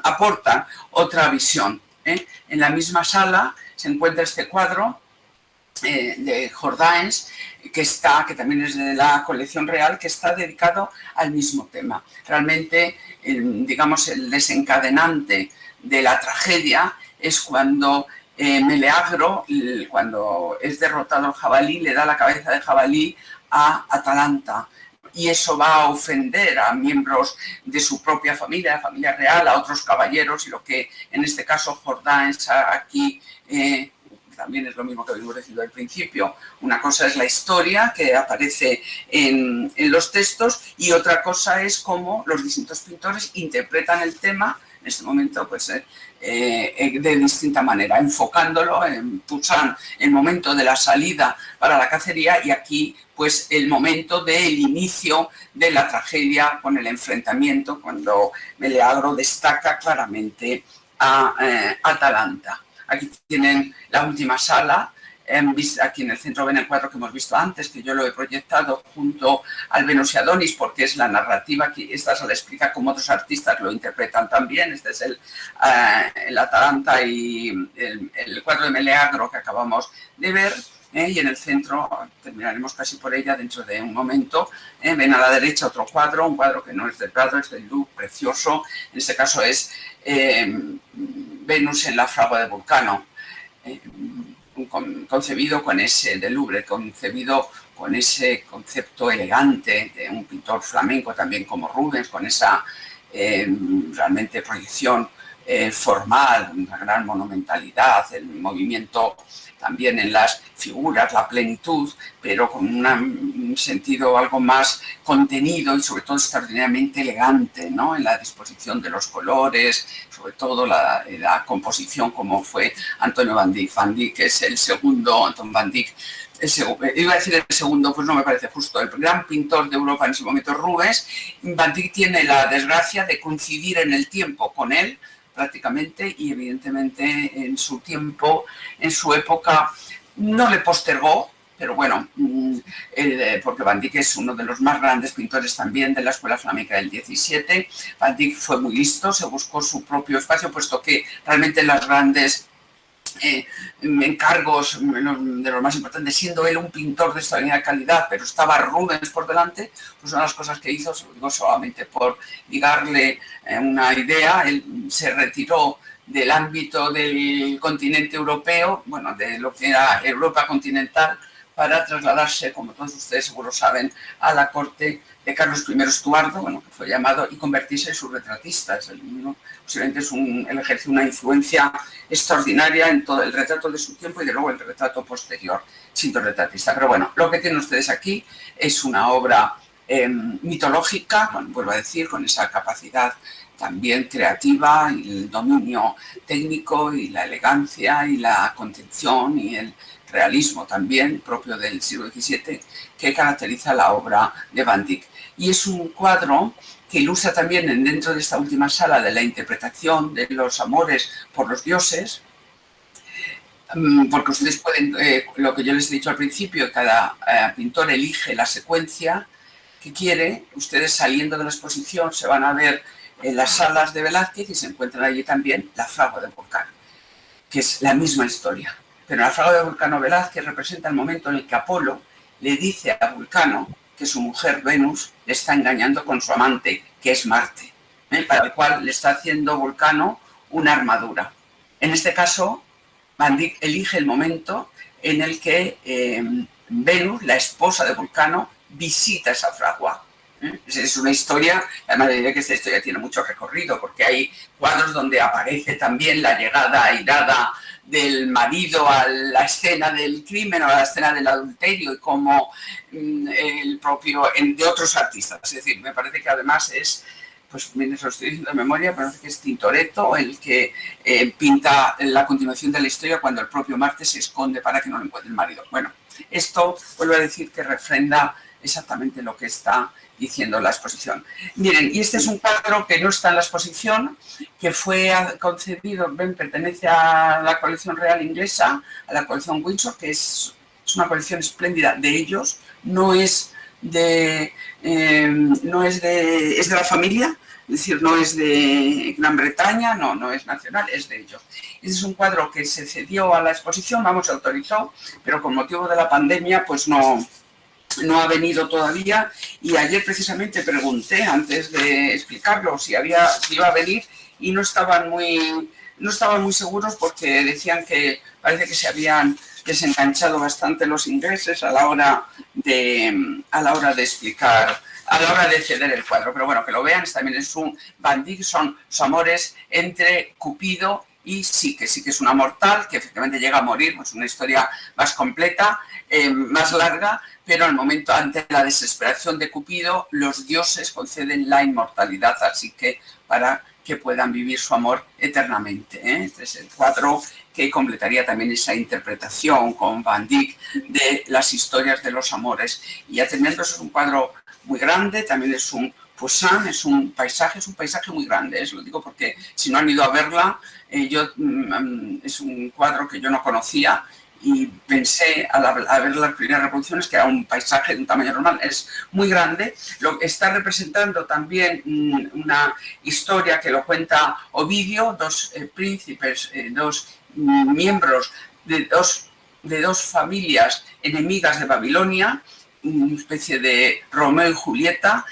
aportan otra visión. En la misma sala se encuentra este cuadro de Jordaens, que también es de la colección real, que está dedicado al mismo tema. Realmente, digamos, el desencadenante de la tragedia es cuando Meleagro, cuando es derrotado el jabalí, le da la cabeza de jabalí a Atalanta. Y eso va a ofender a miembros de su propia familia, la familia real, a otros caballeros, y lo que en este caso Jordaens aquí también es lo mismo que habíamos decidido al principio. Una cosa es la historia que aparece en los textos, y otra cosa es cómo los distintos pintores interpretan el tema en este momento, pues de distinta manera, enfocándolo en Poussin, el momento de la salida para la cacería, y aquí pues el momento del inicio de la tragedia con el enfrentamiento, cuando Meleagro destaca claramente a Atalanta. Aquí tienen la última sala. Aquí en el centro ven el cuadro que hemos visto antes, que yo lo he proyectado junto al Venus y Adonis, porque es la narrativa que esta sala explica cómo otros artistas lo interpretan también. Este es el Atalanta y el cuadro de Meleagro que acabamos de ver. Y en el centro, terminaremos casi por ella dentro de un momento, ven a la derecha otro cuadro, un cuadro que no es de Prado, es del Louvre, precioso. En este caso es Venus en la fragua de Vulcano. Concebido con ese del Louvre, concebido con ese concepto elegante de un pintor flamenco también como Rubens, con esa realmente proyección formal, una gran monumentalidad, el movimiento también en las figuras, la plenitud, pero con un sentido algo más contenido y sobre todo extraordinariamente elegante, ¿no? En la disposición de los colores, sobre todo la composición, como fue Antonio Van Dyck. Van Dyck es el segundo, Anton Van Dyck, iba a decir el segundo, pues no me parece justo, el gran pintor de Europa en ese momento, Rubens. Van Dyck tiene la desgracia de coincidir en el tiempo con él, prácticamente, y evidentemente en su tiempo, en su época, no le postergó, pero bueno, porque Van Dyck es uno de los más grandes pintores también de la escuela flamenca del 17. Van Dyck fue muy listo, se buscó su propio espacio, puesto que realmente las grandes encargos de los más importantes, siendo él un pintor de extraordinaria calidad, pero estaba Rubens por delante, pues una de las cosas que hizo, se lo digo solamente por ligarle una idea, él se retiró del ámbito del continente europeo, bueno, de lo que era Europa continental, para trasladarse, como todos ustedes seguro saben, a la corte de Carlos I Estuardo, bueno, que fue llamado, y convertirse en su retratista. Posiblemente él ejerció una influencia extraordinaria en todo el retrato de su tiempo y de luego el retrato posterior, siendo retratista. Pero bueno, lo que tienen ustedes aquí es una obra mitológica, vuelvo a decir, con esa capacidad también creativa y el dominio técnico y la elegancia y la contención y el realismo también propio del siglo XVII que caracteriza la obra de Van Dyck. Y es un cuadro que ilustra también dentro de esta última sala de la interpretación de los amores por los dioses, porque ustedes pueden, lo que yo les he dicho al principio, cada pintor elige la secuencia que quiere. Ustedes saliendo de la exposición se van a ver en las salas de Velázquez y se encuentran allí también la fragua de Vulcano, que es la misma historia. Pero la fragua de Vulcano Velázquez representa el momento en el que Apolo le dice a Vulcano que su mujer Venus le está engañando con su amante, que es Marte, para el cual le está haciendo Vulcano una armadura. En este caso, Van Dyck elige el momento en el que Venus, la esposa de Vulcano, visita esa fragua. Es una historia, además diría que esta historia tiene mucho recorrido, porque hay cuadros donde aparece también la llegada airada del marido a la escena del crimen o a la escena del adulterio, y como el propio de otros artistas. Es decir, me parece que además es, pues mientras lo estoy diciendo de memoria, parece que es Tintoretto el que pinta la continuación de la historia cuando el propio Marte se esconde para que no lo encuentre el marido. Bueno, esto vuelvo a decir que refrenda exactamente lo que está diciendo la exposición. Miren, y este es un cuadro que no está en la exposición, que fue concedido, pertenece a la colección real inglesa, a la colección Windsor, que es una colección espléndida de ellos, es de la familia, es decir, no es de Gran Bretaña, no es nacional, es de ellos. Este es un cuadro que se cedió a la exposición, se autorizó, pero con motivo de la pandemia, pues no ha venido todavía, y ayer precisamente pregunté antes de explicarlo si iba a venir, y no estaban muy seguros, porque decían que parece que se habían desenganchado bastante los ingleses a la hora de explicar, a la hora de ceder el cuadro. Pero bueno, que lo vean, también es un Van Dyck, son sus amores entre Cupido y Psique. Psique es una mortal que efectivamente llega a morir, pues una historia más completa, más larga, pero al momento, ante la desesperación de Cupido, los dioses conceden la inmortalidad a Psique para que puedan vivir su amor eternamente. Este es el cuadro que completaría también esa interpretación con Van Dyck de las historias de los amores. Y ya terminando, es un cuadro muy grande, también es un Poussin, es un paisaje muy grande, lo digo porque si no han ido a verla, es un cuadro que yo no conocía, y pensé al ver las primeras reproducciones que era un paisaje de un tamaño normal. Es muy grande, está representando también una historia que lo cuenta Ovidio, dos príncipes, dos miembros de dos familias enemigas de Babilonia, una especie de Romeo y Julieta,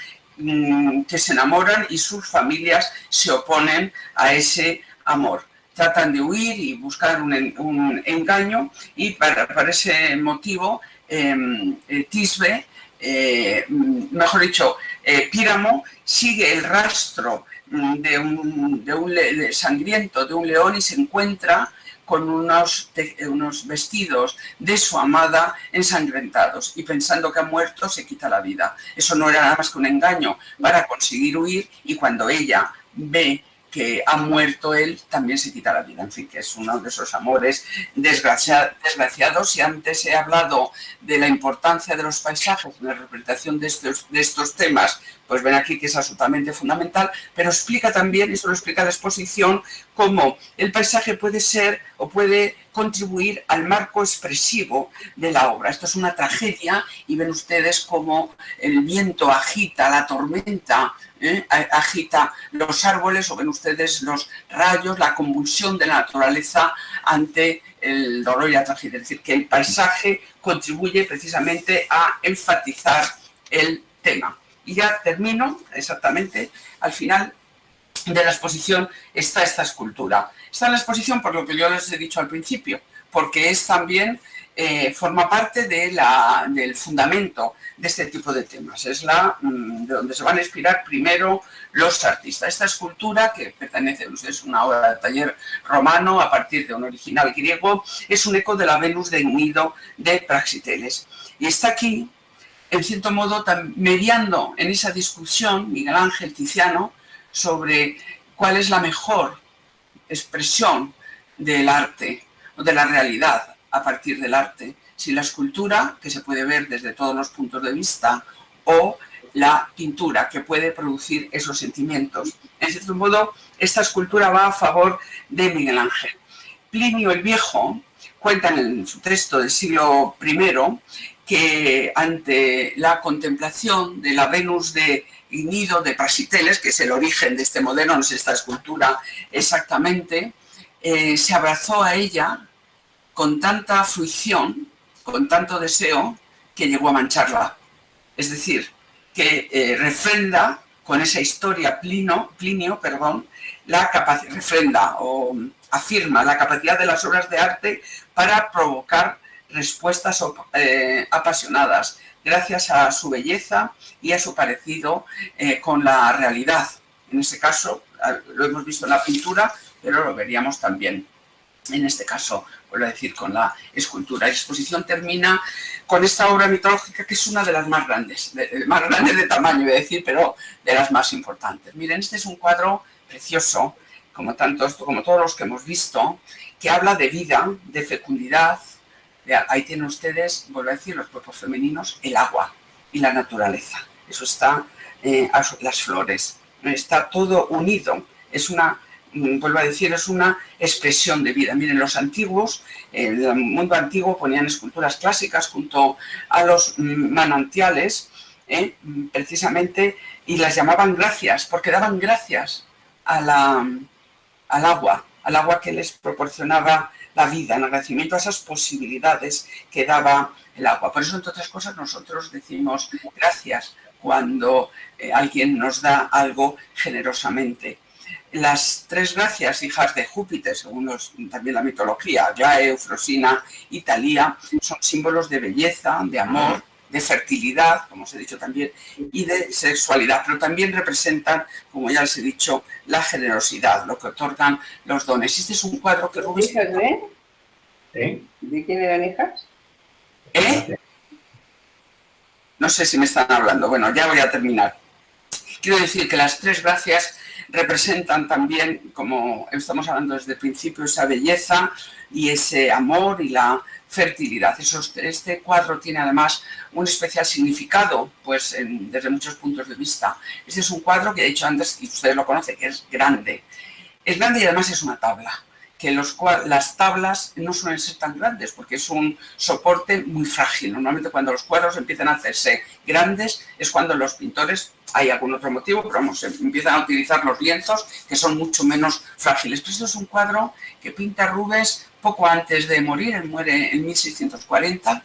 que se enamoran y sus familias se oponen a ese amor. Tratan de huir y buscar un engaño, y para ese motivo Tisbe, mejor dicho, Píramo, sigue el rastro de sangriento de un león y se encuentra con unos vestidos de su amada ensangrentados, y pensando que ha muerto se quita la vida. Eso no era nada más que un engaño para conseguir huir, y cuando ella ve que ha muerto él, también se quita la vida. En fin, que es uno de esos amores desgraciados. Y antes he hablado de la importancia de los paisajes en la representación de estos temas, pues ven aquí que es absolutamente fundamental, pero explica también, y eso lo explica la exposición, cómo el paisaje puede ser o puede contribuir al marco expresivo de la obra. Esto es una tragedia, y ven ustedes cómo el viento agita la tormenta, agita los árboles, o ven ustedes los rayos, la convulsión de la naturaleza ante el dolor y la tragedia. Es decir, que el paisaje contribuye precisamente a enfatizar el tema. Y ya termino, exactamente al final de la exposición está esta escultura. Está en la exposición por lo que yo les he dicho al principio, porque es también, forma parte del fundamento de este tipo de temas. Es de donde se van a inspirar primero los artistas. Esta escultura, que es una obra de taller romano a partir de un original griego, es un eco de la Venus de Gnido de Praxiteles. Y está aquí en cierto modo, mediando en esa discusión, Miguel Ángel, Tiziano, sobre cuál es la mejor expresión del arte o de la realidad a partir del arte, si la escultura, que se puede ver desde todos los puntos de vista, o la pintura, que puede producir esos sentimientos. En cierto modo, esta escultura va a favor de Miguel Ángel. Plinio el Viejo cuenta en su texto del siglo I que ante la contemplación de la Venus de Gnido de Praxiteles, que es el origen de este modelo, no es esta escultura exactamente, se abrazó a ella con tanta fruición, con tanto deseo, que llegó a mancharla. Es decir, que refrenda con esa historia Plinio, la capacidad, refrenda o afirma la capacidad de las obras de arte para provocar respuestas apasionadas, gracias a su belleza y a su parecido con la realidad. En este caso, lo hemos visto en la pintura, pero lo veríamos también en este caso, vuelvo a decir, con la escultura. La exposición termina con esta obra mitológica, que es una de las más grandes de tamaño, voy a decir, pero de las más importantes. Miren, este es un cuadro precioso, como todos los que hemos visto, que habla de vida, de fecundidad. Ahí tienen ustedes, vuelvo a decir, los cuerpos femeninos, el agua y la naturaleza. Eso está, las flores, está todo unido. Es una, vuelvo a decir, es una expresión de vida. Miren, los antiguos, en el mundo antiguo ponían esculturas clásicas junto a los manantiales, precisamente, y las llamaban gracias, porque daban gracias al agua que les proporcionaba la vida, en agradecimiento a esas posibilidades que daba el agua. Por eso, entre otras cosas, nosotros decimos gracias cuando alguien nos da algo generosamente. Las tres gracias, hijas de Júpiter, según también la mitología, Aglae, Eufrosina y Talía, son símbolos de belleza, de amor, de fertilidad, como os he dicho también, y de sexualidad, pero también representan, como ya les he dicho, la generosidad, lo que otorgan los dones. Este es un cuadro que Rubens... ¿Hijas de? ¿De quién eran hijas? No sé si me están hablando. Bueno, ya voy a terminar. Quiero decir que las tres gracias representan también, como estamos hablando desde el principio, esa belleza y ese amor y la fertilidad. Este cuadro tiene además un especial significado, pues desde muchos puntos de vista. Este es un cuadro que he dicho antes, y ustedes lo conocen, que es grande. Es grande y además es una tabla, que las tablas no suelen ser tan grandes porque es un soporte muy frágil. Normalmente cuando los cuadros empiezan a hacerse grandes es cuando los pintores, hay algún otro motivo, pero vamos, empiezan a utilizar los lienzos que son mucho menos frágiles. Pero esto es un cuadro que pinta Rubens poco antes de morir, él muere en 1640,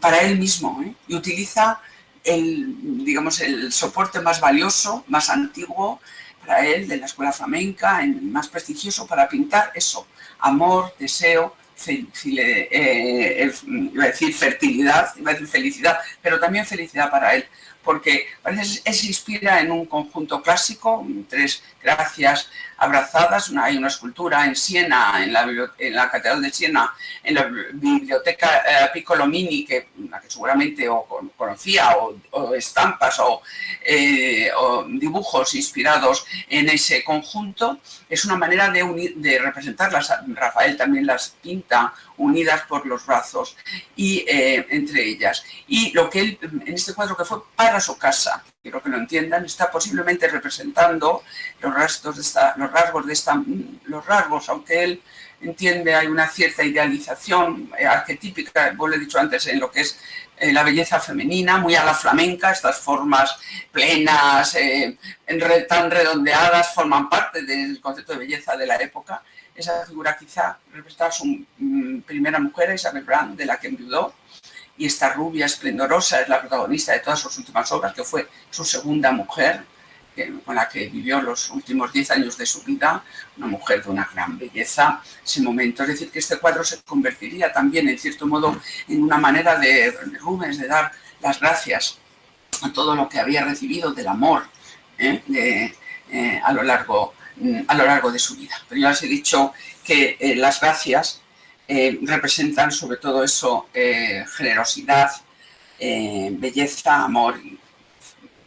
para él mismo, y utiliza el soporte más valioso, más antiguo, para él, de la escuela flamenca, el más prestigioso, para pintar eso, amor, deseo, iba a decir fertilidad, iba a decir felicidad, pero también felicidad para él, porque parece que se inspira en un conjunto clásico, tres gracias abrazadas. Hay una escultura en Siena, en la Catedral de Siena, en la biblioteca Piccolomini, que seguramente conocía, o estampas o dibujos inspirados en ese conjunto. Es una manera de representarlas. Rafael también las pinta unidas por los brazos y entre ellas. Y lo que él, en este cuadro que fue para su casa, quiero que lo entiendan, está posiblemente representando los rasgos, aunque él entiende hay una cierta idealización arquetípica, como lo he dicho antes, en lo que es la belleza femenina, muy a la flamenca. Estas formas plenas, tan redondeadas, forman parte del concepto de belleza de la época. Esa figura quizá representaba a su primera mujer, Isabel Brandt, de la que enviudó, y esta rubia esplendorosa es la protagonista de todas sus últimas obras, que fue su segunda mujer, con la que vivió los últimos 10 años de su vida, una mujer de una gran belleza, ese momento. Es decir, que este cuadro se convertiría también, en cierto modo, en una manera de Rubens de dar las gracias a todo lo que había recibido del amor a lo largo de su vida. Pero ya les he dicho que las gracias representan sobre todo eso, generosidad, belleza, amor,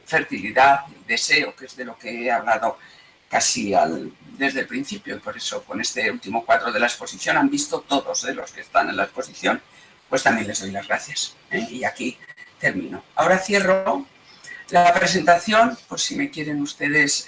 fertilidad, deseo, que es de lo que he hablado casi desde el principio, y por eso con este último cuadro de la exposición han visto todos de los que están en la exposición, pues también les doy las gracias. Y aquí termino. Ahora cierro la presentación, por si me quieren ustedes